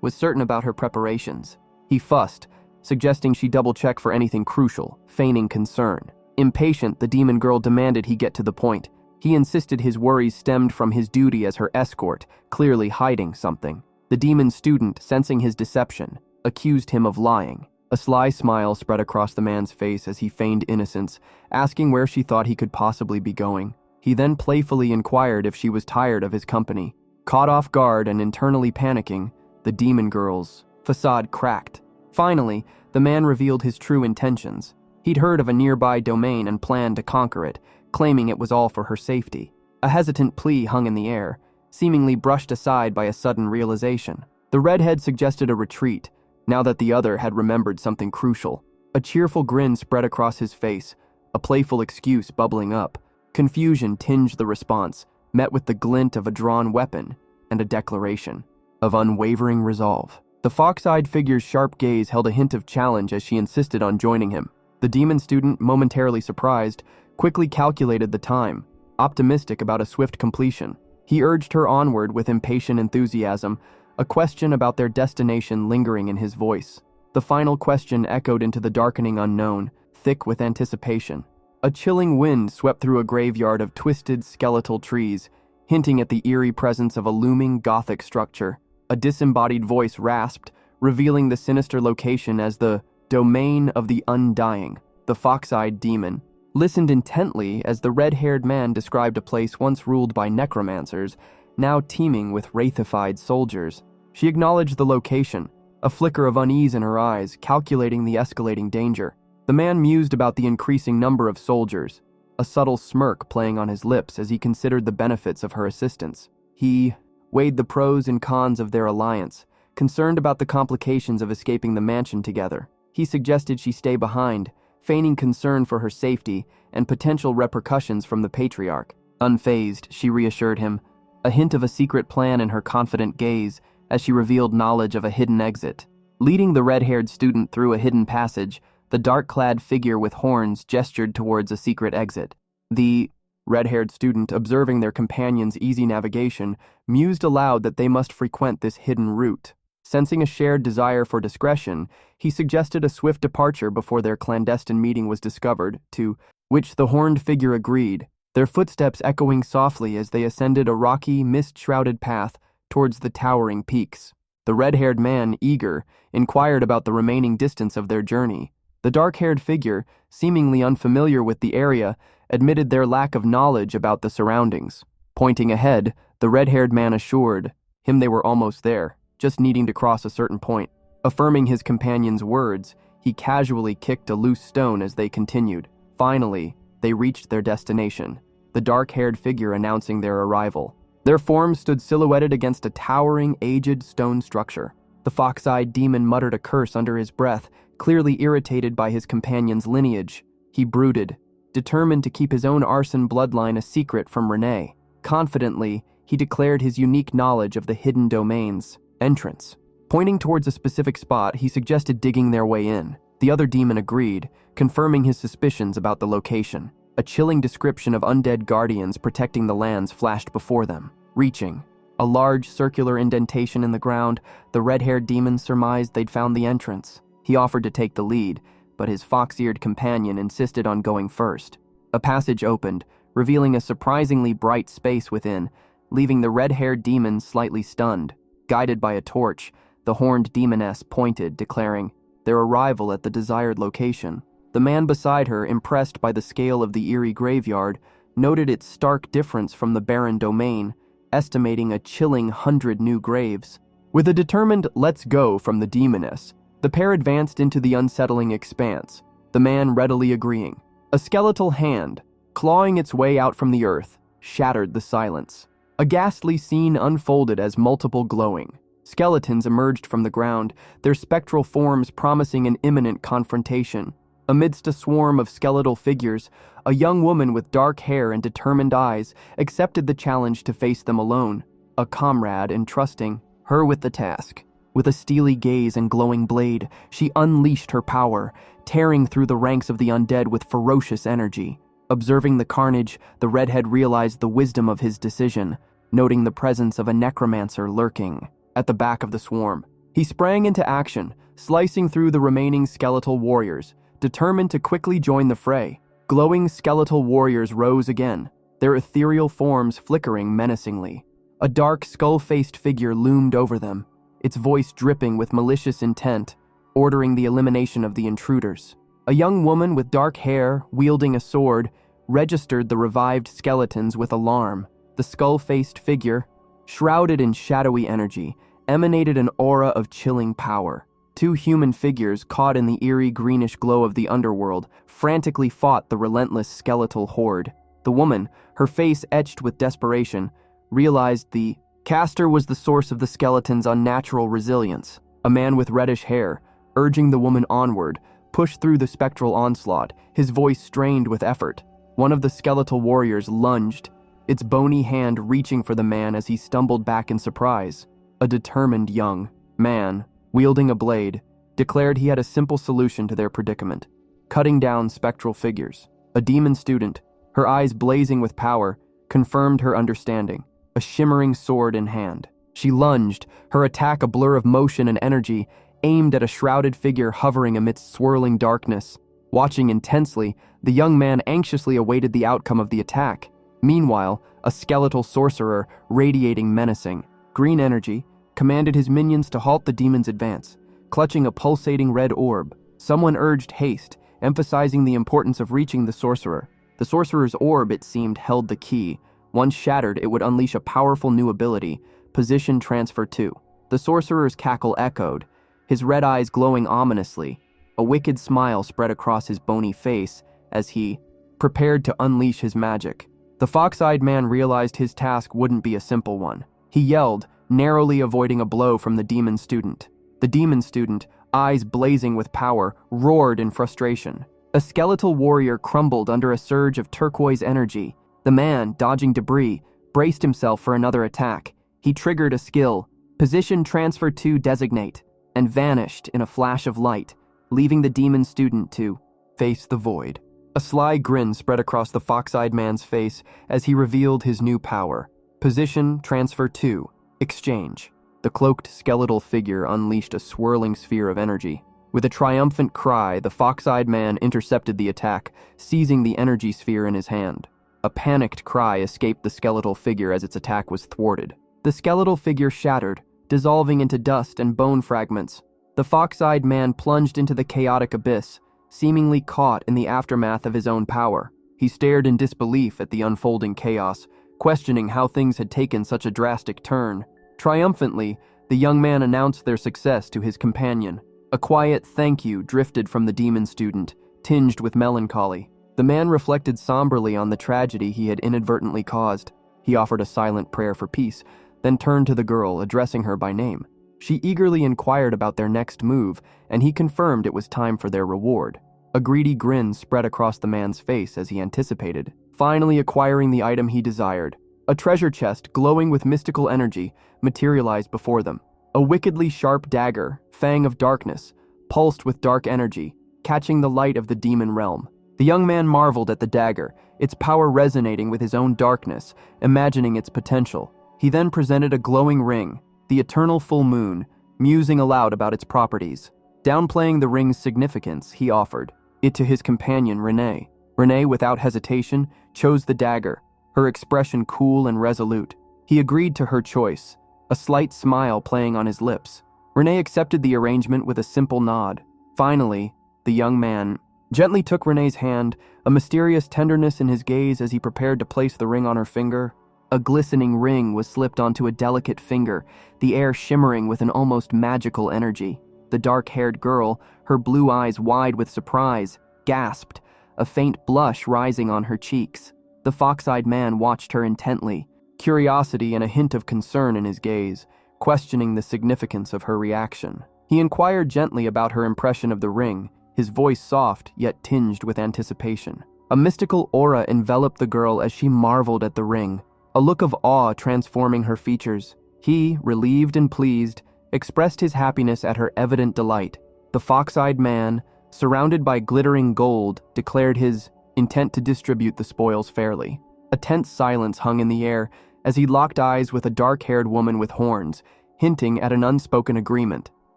was certain about her preparations. He fussed, suggesting she double-check for anything crucial, feigning concern. Impatient, the demon girl demanded he get to the point. He insisted his worries stemmed from his duty as her escort, clearly hiding something. The demon student, sensing his deception, accused him of lying. A sly smile spread across the man's face as he feigned innocence, asking where she thought he could possibly be going. He then playfully inquired if she was tired of his company. Caught off guard and internally panicking, the demon girl's facade cracked. Finally, the man revealed his true intentions. He'd heard of a nearby domain and planned to conquer it, claiming it was all for her safety. A hesitant plea hung in the air, seemingly brushed aside by a sudden realization. The redhead suggested a retreat, now that the other had remembered something crucial. A cheerful grin spread across his face, a playful excuse bubbling up. Confusion tinged the response, met with the glint of a drawn weapon and a declaration of unwavering resolve. The fox-eyed figure's sharp gaze held a hint of challenge as she insisted on joining him. The demon student, momentarily surprised, quickly calculated the time, optimistic about a swift completion. He urged her onward with impatient enthusiasm, a question about their destination lingering in his voice. The final question echoed into the darkening unknown, thick with anticipation. A chilling wind swept through a graveyard of twisted skeletal trees, hinting at the eerie presence of a looming Gothic structure. A disembodied voice rasped, revealing the sinister location as the domain of the undying. The fox-eyed demon, listened intently as the red-haired man described a place once ruled by necromancers, now teeming with wraithified soldiers. She acknowledged the location, a flicker of unease in her eyes, calculating the escalating danger. The man mused about the increasing number of soldiers, a subtle smirk playing on his lips as he considered the benefits of her assistance. He weighed the pros and cons of their alliance, concerned about the complications of escaping the mansion together. He suggested she stay behind, feigning concern for her safety and potential repercussions from the patriarch. Unfazed, she reassured him, a hint of a secret plan in her confident gaze as she revealed knowledge of a hidden exit. Leading the red-haired student through a hidden passage, the dark-clad figure with horns gestured towards a secret exit. The red-haired student, observing their companion's easy navigation, mused aloud that they must frequent this hidden route. Sensing a shared desire for discretion, he suggested a swift departure before their clandestine meeting was discovered, to which the horned figure agreed, their footsteps echoing softly as they ascended a rocky, mist-shrouded path towards the towering peaks. The red-haired man, eager, inquired about the remaining distance of their journey. The dark-haired figure, seemingly unfamiliar with the area, admitted their lack of knowledge about the surroundings. Pointing ahead, the red-haired man assured him they were almost there, just needing to cross a certain point. Affirming his companion's words, he casually kicked a loose stone as they continued. Finally, they reached their destination, the dark-haired figure announcing their arrival. Their forms stood silhouetted against a towering, aged stone structure. The fox-eyed demon muttered a curse under his breath, clearly irritated by his companion's lineage. He brooded, determined to keep his own arson bloodline a secret from Renee. Confidently, he declared his unique knowledge of the hidden domain's entrance. Pointing towards a specific spot, he suggested digging their way in. The other demon agreed, confirming his suspicions about the location. A chilling description of undead guardians protecting the lands flashed before them. Reaching a large circular indentation in the ground, the red-haired demon surmised they'd found the entrance. He offered to take the lead, but his fox-eared companion insisted on going first. A passage opened, revealing a surprisingly bright space within, leaving the red-haired demon slightly stunned. Guided by a torch, the horned demoness pointed, declaring their arrival at the desired location. The man beside her, impressed by the scale of the eerie graveyard, noted its stark difference from the barren domain, estimating a chilling 100 new graves. With a determined "let's go" from the demoness, the pair advanced into the unsettling expanse, the man readily agreeing. A skeletal hand, clawing its way out from the earth, shattered the silence. A ghastly scene unfolded as multiple glowing skeletons emerged from the ground, their spectral forms promising an imminent confrontation. Amidst a swarm of skeletal figures, a young woman with dark hair and determined eyes accepted the challenge to face them alone, a comrade entrusting her with the task. With a steely gaze and glowing blade, she unleashed her power, tearing through the ranks of the undead with ferocious energy. Observing the carnage, the redhead realized the wisdom of his decision, noting the presence of a necromancer lurking at the back of the swarm. He sprang into action, slicing through the remaining skeletal warriors, determined to quickly join the fray. Glowing skeletal warriors rose again, their ethereal forms flickering menacingly. A dark, skull-faced figure loomed over them, its voice dripping with malicious intent, ordering the elimination of the intruders. A young woman with dark hair, wielding a sword, registered the revived skeletons with alarm. The skull-faced figure, shrouded in shadowy energy, emanated an aura of chilling power. Two human figures, caught in the eerie greenish glow of the underworld, frantically fought the relentless skeletal horde. The woman, her face etched with desperation, realized the caster was the source of the skeleton's unnatural resilience. A man with reddish hair, urging the woman onward, pushed through the spectral onslaught, his voice strained with effort. One of the skeletal warriors lunged, its bony hand reaching for the man as he stumbled back in surprise. A determined young man, wielding a blade, declared he had a simple solution to their predicament: cutting down spectral figures. A demon student, her eyes blazing with power, confirmed her understanding, a shimmering sword in hand. She lunged, her attack a blur of motion and energy, aimed at a shrouded figure hovering amidst swirling darkness. Watching intensely, the young man anxiously awaited the outcome of the attack. Meanwhile, a skeletal sorcerer, radiating menacing green energy, commanded his minions to halt the demon's advance. Clutching a pulsating red orb, someone urged haste, emphasizing the importance of reaching the sorcerer. The sorcerer's orb, it seemed, held the key. Once shattered, it would unleash a powerful new ability, Position Transfer 2. The sorcerer's cackle echoed, his red eyes glowing ominously. A wicked smile spread across his bony face as he prepared to unleash his magic. The fox-eyed man realized his task wouldn't be a simple one. He yelled, narrowly avoiding a blow from the demon student. The demon student, eyes blazing with power, roared in frustration. A skeletal warrior crumbled under a surge of turquoise energy. The man, dodging debris, braced himself for another attack. He triggered a skill, Position Transfer 2 Designate, and vanished in a flash of light, leaving the demon student to face the void. A sly grin spread across the fox-eyed man's face as he revealed his new power. Position Transfer 2 Exchange. The cloaked skeletal figure unleashed a swirling sphere of energy. With a triumphant cry, the fox-eyed man intercepted the attack, seizing the energy sphere in his hand. A panicked cry escaped the skeletal figure as its attack was thwarted. The skeletal figure shattered, dissolving into dust and bone fragments. The fox-eyed man plunged into the chaotic abyss, seemingly caught in the aftermath of his own power. He stared in disbelief at the unfolding chaos, questioning how things had taken such a drastic turn. Triumphantly, the young man announced their success to his companion. A quiet thank you drifted from the demon student, tinged with melancholy. The man reflected somberly on the tragedy he had inadvertently caused. He offered a silent prayer for peace, then turned to the girl, addressing her by name. She eagerly inquired about their next move, and he confirmed it was time for their reward. A greedy grin spread across the man's face as he anticipated, finally acquiring the item he desired. A treasure chest glowing with mystical energy materialized before them. A wickedly sharp dagger, fang of darkness, pulsed with dark energy, catching the light of the demon realm. The young man marveled at the dagger, its power resonating with his own darkness, imagining its potential. He then presented a glowing ring, the eternal full moon, musing aloud about its properties. Downplaying the ring's significance, he offered it to his companion, Renee. Renee, without hesitation, chose the dagger, her expression cool and resolute. He agreed to her choice, a slight smile playing on his lips. Renee accepted the arrangement with a simple nod. Finally, the young man gently took Renee's hand, a mysterious tenderness in his gaze as he prepared to place the ring on her finger. A glistening ring was slipped onto a delicate finger, the air shimmering with an almost magical energy. The dark-haired girl, her blue eyes wide with surprise, gasped, a faint blush rising on her cheeks. The fox-eyed man watched her intently, curiosity and a hint of concern in his gaze, questioning the significance of her reaction. He inquired gently about her impression of the ring, his voice soft yet tinged with anticipation. A mystical aura enveloped the girl as she marveled at the ring, a look of awe transforming her features. He, relieved and pleased, expressed his happiness at her evident delight. The fox-eyed man, surrounded by glittering gold, declared his intent to distribute the spoils fairly. A tense silence hung in the air as he locked eyes with a dark-haired woman with horns, hinting at an unspoken agreement.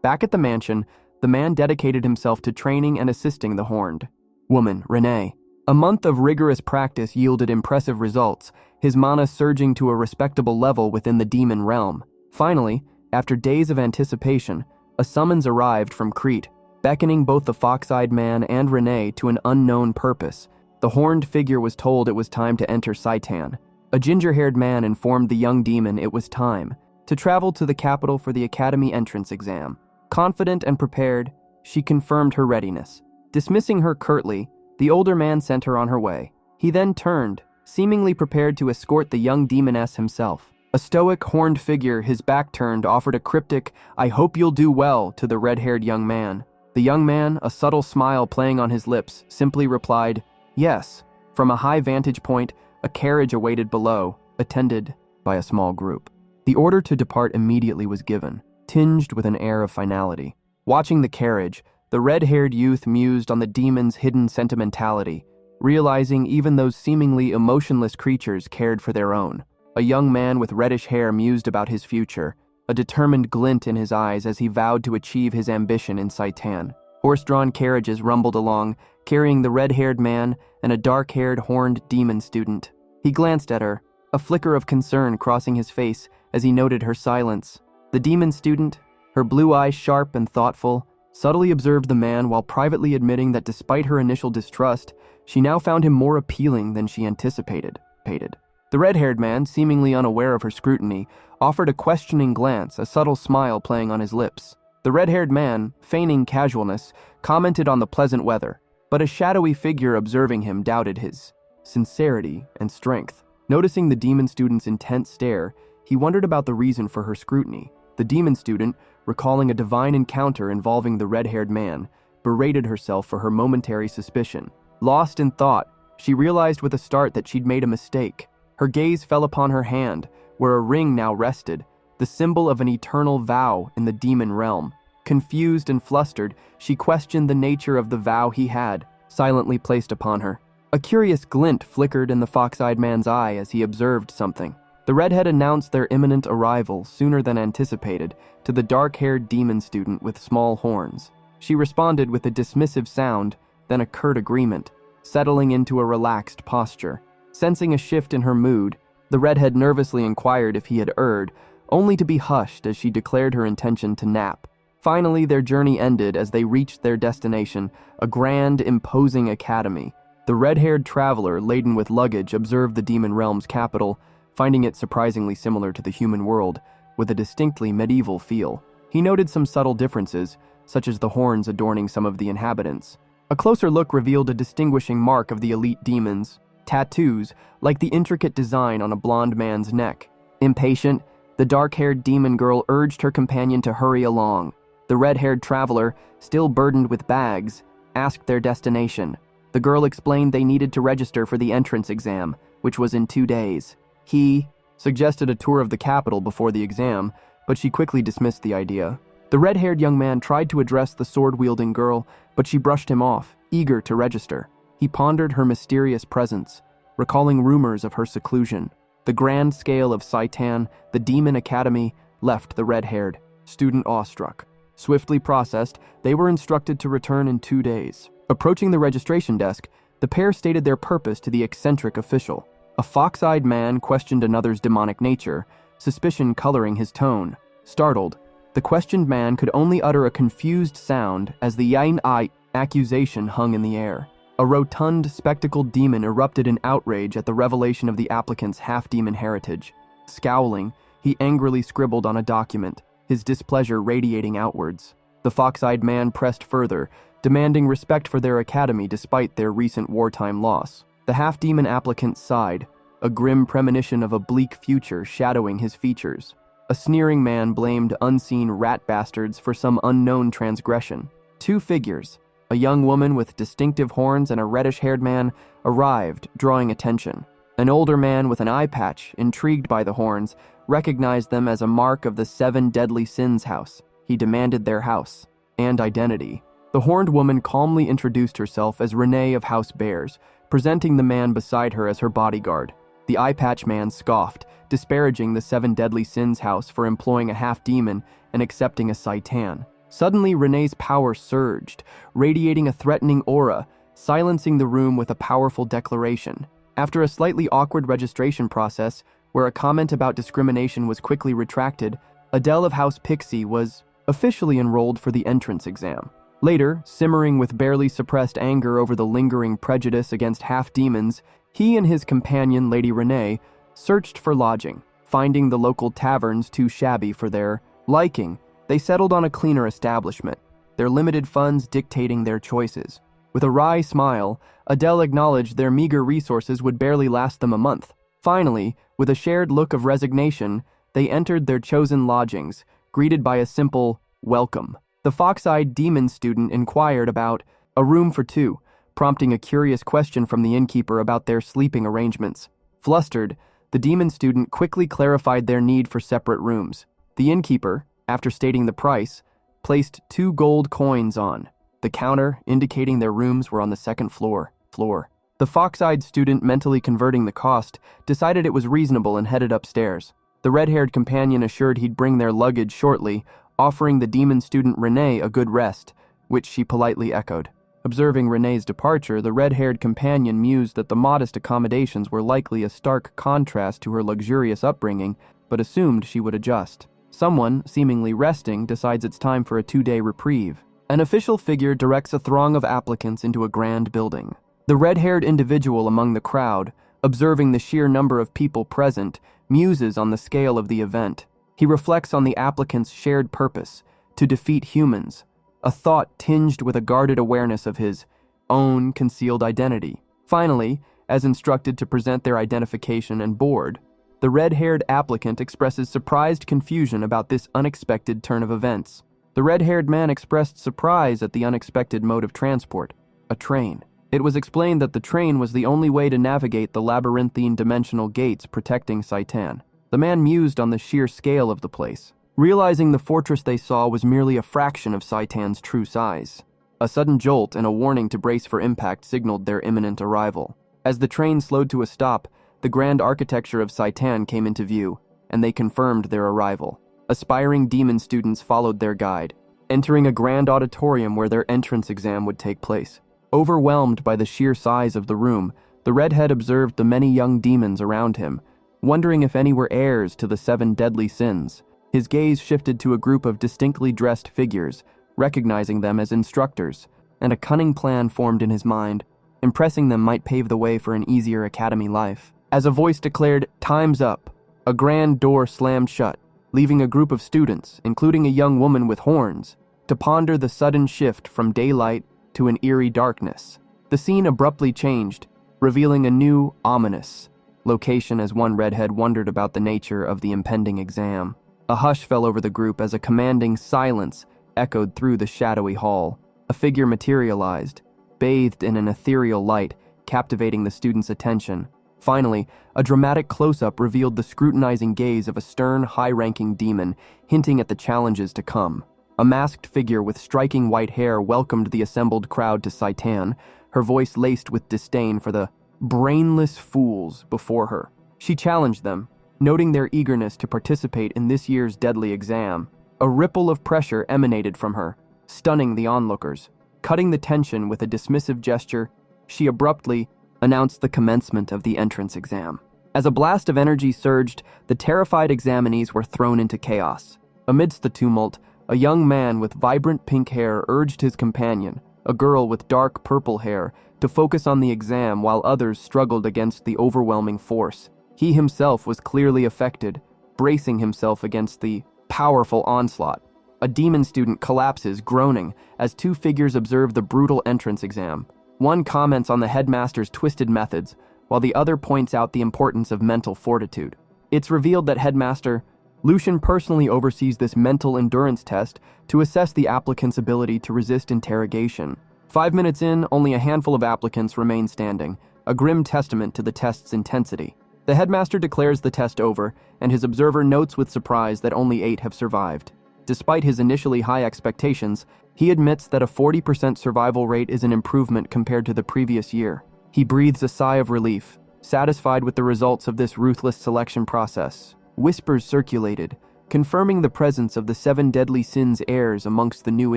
Back at the mansion, the man dedicated himself to training and assisting the horned woman, Renee. A month of rigorous practice yielded impressive results, his mana surging to a respectable level within the demon realm. Finally, after days of anticipation, a summons arrived from Crete, beckoning both the fox-eyed man and Renee to an unknown purpose. The horned figure was told it was time to enter Saitan. A ginger-haired man informed the young demon it was time to travel to the capital for the academy entrance exam. Confident and prepared, she confirmed her readiness. Dismissing her curtly, the older man sent her on her way. He then turned, seemingly prepared to escort the young demoness himself. A stoic, horned figure, his back turned, offered a cryptic, "I hope you'll do well," to the red-haired young man. The young man, a subtle smile playing on his lips, simply replied, "Yes." From a high vantage point, a carriage awaited below, attended by a small group. The order to depart immediately was given, tinged with an air of finality. Watching the carriage, the red-haired youth mused on the demon's hidden sentimentality, realizing even those seemingly emotionless creatures cared for their own. A young man with reddish hair mused about his future, a determined glint in his eyes as he vowed to achieve his ambition in Saitan. Horse-drawn carriages rumbled along, carrying the red-haired man and a dark-haired horned demon student. He glanced at her, a flicker of concern crossing his face as he noted her silence. The demon student, her blue eyes sharp and thoughtful, subtly observed the man while privately admitting that despite her initial distrust, she now found him more appealing than she anticipated. The red-haired man, seemingly unaware of her scrutiny, offered a questioning glance, a subtle smile playing on his lips. The red-haired man, feigning casualness, commented on the pleasant weather, but a shadowy figure observing him doubted his sincerity and strength. Noticing the demon student's intense stare, he wondered about the reason for her scrutiny. The demon student, recalling a divine encounter involving the red-haired man, berated herself for her momentary suspicion. Lost in thought, she realized with a start that she'd made a mistake. Her gaze fell upon her hand, where a ring now rested, the symbol of an eternal vow in the demon realm. Confused and flustered, she questioned the nature of the vow he had silently placed upon her. A curious glint flickered in the fox-eyed man's eye as he observed something. The redhead announced their imminent arrival sooner than anticipated to the dark-haired demon student with small horns. She responded with a dismissive sound, then a curt agreement, settling into a relaxed posture. Sensing a shift in her mood, the redhead nervously inquired if he had erred, only to be hushed as she declared her intention to nap. Finally, their journey ended as they reached their destination, a grand, imposing academy. The red-haired traveler, laden with luggage, observed the demon realm's capital, finding it surprisingly similar to the human world, with a distinctly medieval feel. He noted some subtle differences, such as the horns adorning some of the inhabitants. A closer look revealed a distinguishing mark of the elite demons: tattoos, like the intricate design on a blonde man's neck. Impatient, the dark-haired demon girl urged her companion to hurry along. The red-haired traveler, still burdened with bags, asked their destination. The girl explained they needed to register for the entrance exam, which was in 2 days. He suggested a tour of the capital before the exam, but she quickly dismissed the idea. The red-haired young man tried to address the sword-wielding girl, but she brushed him off, eager to register. He pondered her mysterious presence, recalling rumors of her seclusion. The grand scale of Saitan, the Demon Academy, left the red-haired student awestruck. Swiftly processed, they were instructed to return in 2 days. Approaching the registration desk, the pair stated their purpose to the eccentric official. A fox-eyed man questioned another's demonic nature, suspicion coloring his tone. Startled, the questioned man could only utter a confused sound as the Yain-ai accusation hung in the air. A rotund, spectacled demon erupted in outrage at the revelation of the applicant's half-demon heritage. Scowling, he angrily scribbled on a document, his displeasure radiating outwards. The fox-eyed man pressed further, demanding respect for their academy despite their recent wartime loss. The half-demon applicant sighed, a grim premonition of a bleak future shadowing his features. A sneering man blamed unseen rat bastards for some unknown transgression. 2 figures, a young woman with distinctive horns and a reddish-haired man, arrived, drawing attention. An older man with an eye patch, intrigued by the horns, recognized them as a mark of the 7 deadly sins house. He demanded their house and identity. The horned woman calmly introduced herself as Renee of House Bears, presenting the man beside her as her bodyguard. The eye-patch man scoffed, disparaging the 7 deadly sins house for employing a half-demon and accepting a Saitan. Suddenly, Renee's power surged, radiating a threatening aura, silencing the room with a powerful declaration. After a slightly awkward registration process, where a comment about discrimination was quickly retracted, Adele of House Pixie was officially enrolled for the entrance exam. Later, simmering with barely suppressed anger over the lingering prejudice against half-demons, he and his companion, Lady Renee, searched for lodging. Finding the local taverns too shabby for their liking, they settled on a cleaner establishment, their limited funds dictating their choices. With a wry smile, Adele acknowledged their meager resources would barely last them a month. Finally, with a shared look of resignation, they entered their chosen lodgings, greeted by a simple welcome. The fox-eyed demon student inquired about a room for 2, prompting a curious question from the innkeeper about their sleeping arrangements. Flustered, the demon student quickly clarified their need for separate rooms. The innkeeper, after stating the price, placed 2 gold coins on the counter, indicating their rooms were on the 2nd floor. The fox-eyed student, mentally converting the cost, decided it was reasonable and headed upstairs. The red-haired companion assured he'd bring their luggage shortly, offering the demon student Renee a good rest, which she politely echoed. Observing Renee's departure, the red-haired companion mused that the modest accommodations were likely a stark contrast to her luxurious upbringing, but assumed she would adjust. Someone, seemingly resting, decides it's time for a 2-day reprieve. An official figure directs a throng of applicants into a grand building. The red-haired individual among the crowd, observing the sheer number of people present, muses on the scale of the event. He reflects on the applicants' shared purpose, to defeat humans, a thought tinged with a guarded awareness of his own concealed identity. Finally, as instructed to present their identification and board, the red-haired applicant expresses surprised confusion about this unexpected turn of events. The red-haired man expressed surprise at the unexpected mode of transport, a train. It was explained that the train was the only way to navigate the labyrinthine dimensional gates protecting Saitan. The man mused on the sheer scale of the place, realizing the fortress they saw was merely a fraction of Saitan's true size. A sudden jolt and a warning to brace for impact signaled their imminent arrival. As the train slowed to a stop, the grand architecture of Saitan came into view, and they confirmed their arrival. Aspiring demon students followed their guide, entering a grand auditorium where their entrance exam would take place. Overwhelmed by the sheer size of the room, the redhead observed the many young demons around him, wondering if any were heirs to the 7 deadly sins. His gaze shifted to a group of distinctly dressed figures, recognizing them as instructors, and a cunning plan formed in his mind. Impressing them might pave the way for an easier academy life. As a voice declared, "Time's up," a grand door slammed shut, leaving a group of students, including a young woman with horns, to ponder the sudden shift from daylight to an eerie darkness. The scene abruptly changed, revealing a new, ominous location as one redhead wondered about the nature of the impending exam. A hush fell over the group as a commanding silence echoed through the shadowy hall. A figure materialized, bathed in an ethereal light, captivating the students' attention. Finally, a dramatic close-up revealed the scrutinizing gaze of a stern, high-ranking demon, hinting at the challenges to come. A masked figure with striking white hair welcomed the assembled crowd to Saitan, her voice laced with disdain for the brainless fools before her. She challenged them, noting their eagerness to participate in this year's deadly exam. A ripple of pressure emanated from her, stunning the onlookers. Cutting the tension with a dismissive gesture, she abruptly announced the commencement of the entrance exam. As a blast of energy surged, the terrified examinees were thrown into chaos. Amidst the tumult, a young man with vibrant pink hair urged his companion, a girl with dark purple hair, to focus on the exam while others struggled against the overwhelming force. He himself was clearly affected, bracing himself against the powerful onslaught. A demon student collapses, groaning, as 2 figures observe the brutal entrance exam. One comments on the headmaster's twisted methods, while the other points out the importance of mental fortitude. It's revealed that Headmaster Lucian personally oversees this mental endurance test to assess the applicant's ability to resist interrogation. 5 minutes in, only a handful of applicants remain standing, a grim testament to the test's intensity. The headmaster declares the test over, and his observer notes with surprise that only 8 have survived. Despite his initially high expectations, he admits that a 40% survival rate is an improvement compared to the previous year. He breathes a sigh of relief, satisfied with the results of this ruthless selection process. Whispers circulated, confirming the presence of the 7 deadly sins heirs amongst the new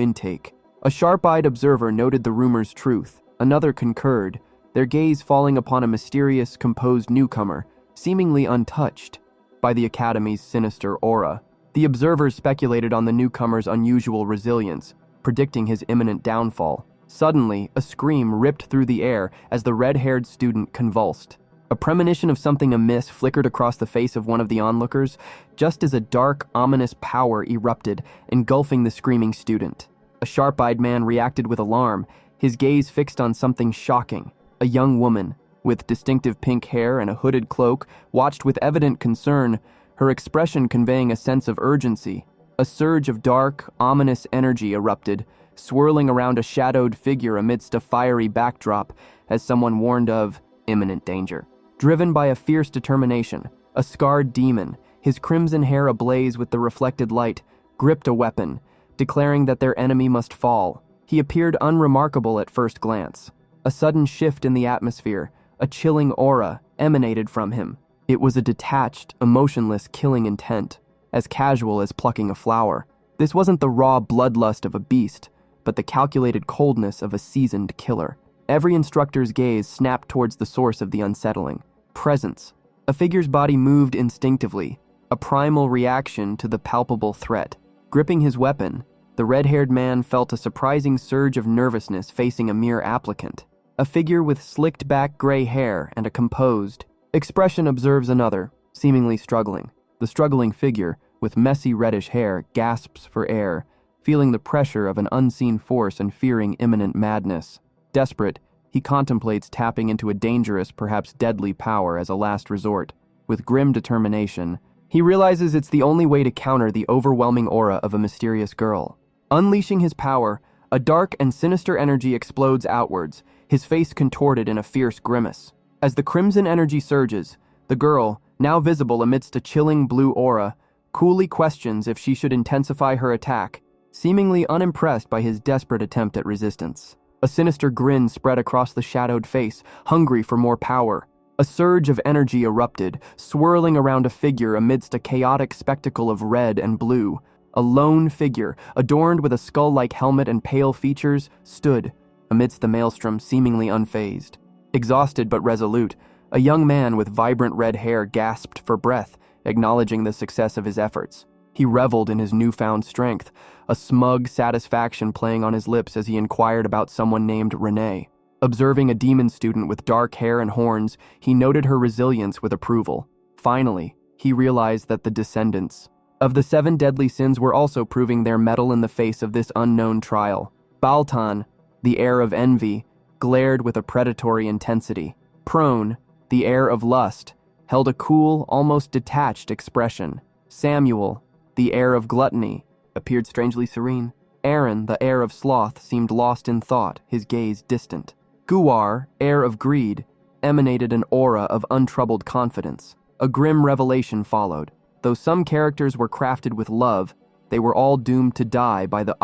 intake. A sharp-eyed observer noted the rumor's truth. Another concurred, their gaze falling upon a mysterious, composed newcomer, seemingly untouched by the Academy's sinister aura. The observers speculated on the newcomer's unusual resilience, predicting his imminent downfall. Suddenly, a scream ripped through the air as the red-haired student convulsed. A premonition of something amiss flickered across the face of one of the onlookers, just as a dark, ominous power erupted, engulfing the screaming student. A sharp-eyed man reacted with alarm, his gaze fixed on something shocking. A young woman, with distinctive pink hair and a hooded cloak, watched with evident concern, her expression conveying a sense of urgency. A surge of dark, ominous energy erupted, swirling around a shadowed figure amidst a fiery backdrop, as someone warned of imminent danger. Driven by a fierce determination, a scarred demon, his crimson hair ablaze with the reflected light, gripped a weapon, declaring that their enemy must fall. He appeared unremarkable at first glance. A sudden shift in the atmosphere, a chilling aura, emanated from him. It was a detached, emotionless killing intent, as casual as plucking a flower. This wasn't the raw bloodlust of a beast, but the calculated coldness of a seasoned killer. Every instructor's gaze snapped towards the source of the unsettling. Presence. A figure's body moved instinctively, a primal reaction to the palpable threat. Gripping his weapon, The red-haired man felt a surprising surge of nervousness facing a mere applicant. A figure with slicked-back gray hair and a composed expression observes another, seemingly struggling. The struggling figure, with messy reddish hair, gasps for air, feeling the pressure of an unseen force and fearing imminent madness. Desperate, he contemplates tapping into a dangerous, perhaps deadly power as a last resort. With grim determination, he realizes it's the only way to counter the overwhelming aura of a mysterious girl. Unleashing his power, a dark and sinister energy explodes outwards, his face contorted in a fierce grimace. As the crimson energy surges, the girl, now visible amidst a chilling blue aura, coolly questions if she should intensify her attack, seemingly unimpressed by his desperate attempt at resistance. A sinister grin spread across the shadowed face, hungry for more power. A surge of energy erupted, swirling around a figure amidst a chaotic spectacle of red and blue. A lone figure, adorned with a skull-like helmet and pale features, stood amidst the maelstrom, seemingly unfazed. Exhausted but resolute, a young man with vibrant red hair gasped for breath, acknowledging the success of his efforts. He reveled in his newfound strength, a smug satisfaction playing on his lips as he inquired about someone named Renee. Observing a demon student with dark hair and horns, he noted her resilience with approval. Finally, he realized that the descendants of the 7 deadly sins were also proving their mettle in the face of this unknown trial. Baltan, the heir of envy, glared with a predatory intensity. Prone, the heir of lust, held a cool, almost detached expression. Samuel, the heir of gluttony, appeared strangely serene. Aaron, the heir of sloth, seemed lost in thought, his gaze distant. Guar, heir of greed, emanated an aura of untroubled confidence. A grim revelation followed. Though some characters were crafted with love, they were all doomed to die by the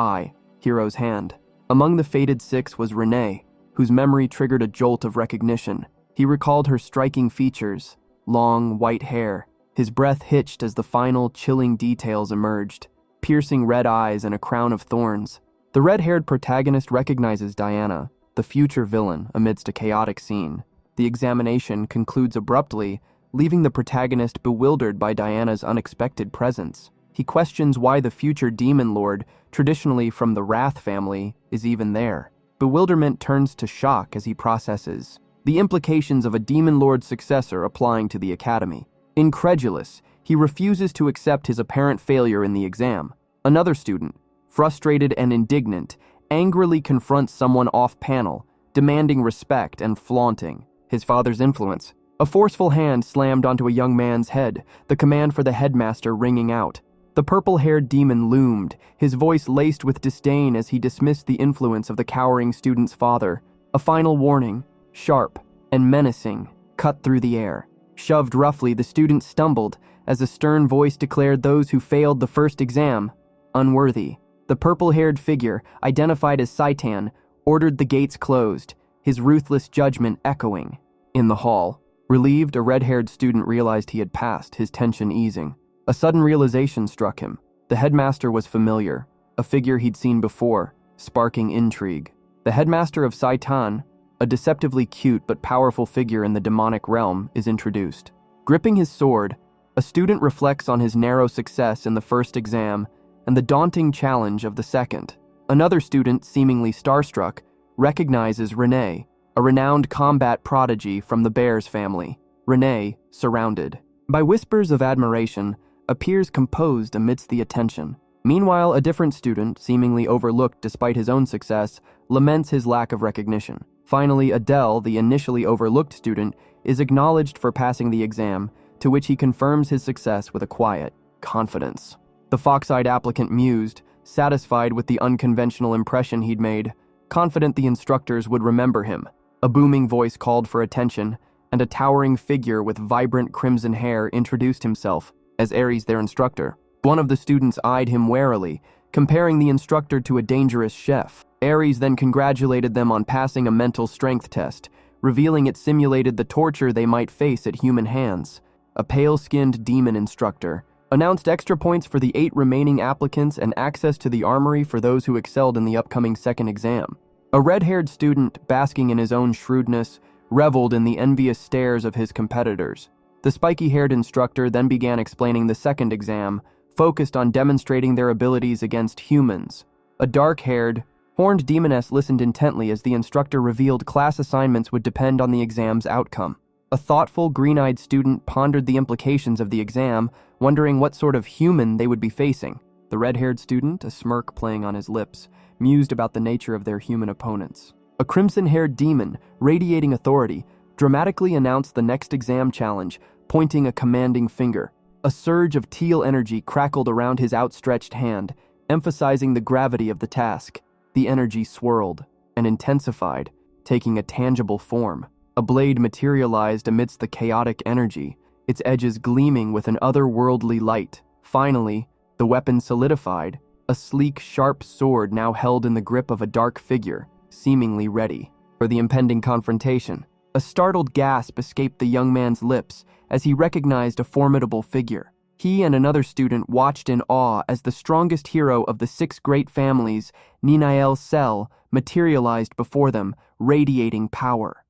hero's hand. Among the fated 6 was Renee, whose memory triggered a jolt of recognition. He recalled her striking features, long, white hair. His breath hitched as the final, chilling details emerged. Piercing red eyes and a crown of thorns. The red-haired protagonist recognizes Diana, the future villain, amidst a chaotic scene. The examination concludes abruptly, leaving the protagonist bewildered by Diana's unexpected presence. He questions why the future demon lord, traditionally from the Wrath family, is even there. Bewilderment turns to shock as he processes the implications of a demon lord's successor applying to the academy. Incredulous, he refuses to accept his apparent failure in the exam. Another student, frustrated and indignant, angrily confronts someone off-panel, demanding respect and flaunting his father's influence. A forceful hand slammed onto a young man's head, the command for the headmaster ringing out. The purple-haired demon loomed, his voice laced with disdain as he dismissed the influence of the cowering student's father. A final warning, sharp and menacing, cut through the air. Shoved roughly, the student stumbled as a stern voice declared those who failed the first exam unworthy. The purple-haired figure, identified as Saitan, ordered the gates closed, his ruthless judgment echoing. In the hall, relieved, a red-haired student realized he had passed, his tension easing. A sudden realization struck him. The headmaster was familiar, a figure he'd seen before, sparking intrigue. The headmaster of Saitan, a deceptively cute but powerful figure in the demonic realm, is introduced. Gripping his sword, a student reflects on his narrow success in the first exam and the daunting challenge of the second. Another student, seemingly starstruck, recognizes Renee, a renowned combat prodigy from the Bears family. Renee, surrounded by whispers of admiration, appears composed amidst the attention. Meanwhile, a different student, seemingly overlooked despite his own success, laments his lack of recognition. Finally, Adele, the initially overlooked student, is acknowledged for passing the exam, to which he confirms his success with a quiet confidence. The fox-eyed applicant mused, satisfied with the unconventional impression he'd made, confident the instructors would remember him. A booming voice called for attention, and a towering figure with vibrant crimson hair introduced himself as Ares, their instructor. One of the students eyed him warily, comparing the instructor to a dangerous chef. Ares then congratulated them on passing a mental strength test, revealing it simulated the torture they might face at human hands. A pale-skinned demon instructor announced extra points for the 8 remaining applicants and access to the armory for those who excelled in the upcoming second exam. A red-haired student, basking in his own shrewdness, reveled in the envious stares of his competitors. The spiky-haired instructor then began explaining the second exam, focused on demonstrating their abilities against humans. A dark-haired, horned demoness listened intently as the instructor revealed class assignments would depend on the exam's outcome. A thoughtful, green-eyed student pondered the implications of the exam, wondering what sort of human they would be facing. The red-haired student, a smirk playing on his lips, mused about the nature of their human opponents. A crimson-haired demon, radiating authority, dramatically announced the next exam challenge, pointing a commanding finger. A surge of teal energy crackled around his outstretched hand, emphasizing the gravity of the task. The energy swirled and intensified, taking a tangible form. A blade materialized amidst the chaotic energy, its edges gleaming with an otherworldly light. Finally, the weapon solidified, a sleek, sharp sword now held in the grip of a dark figure, seemingly ready for the impending confrontation. A startled gasp escaped the young man's lips as he recognized a formidable figure. He and another student watched in awe as the strongest hero of the 6 great families, Ninael Sel, materialized before them, radiating power.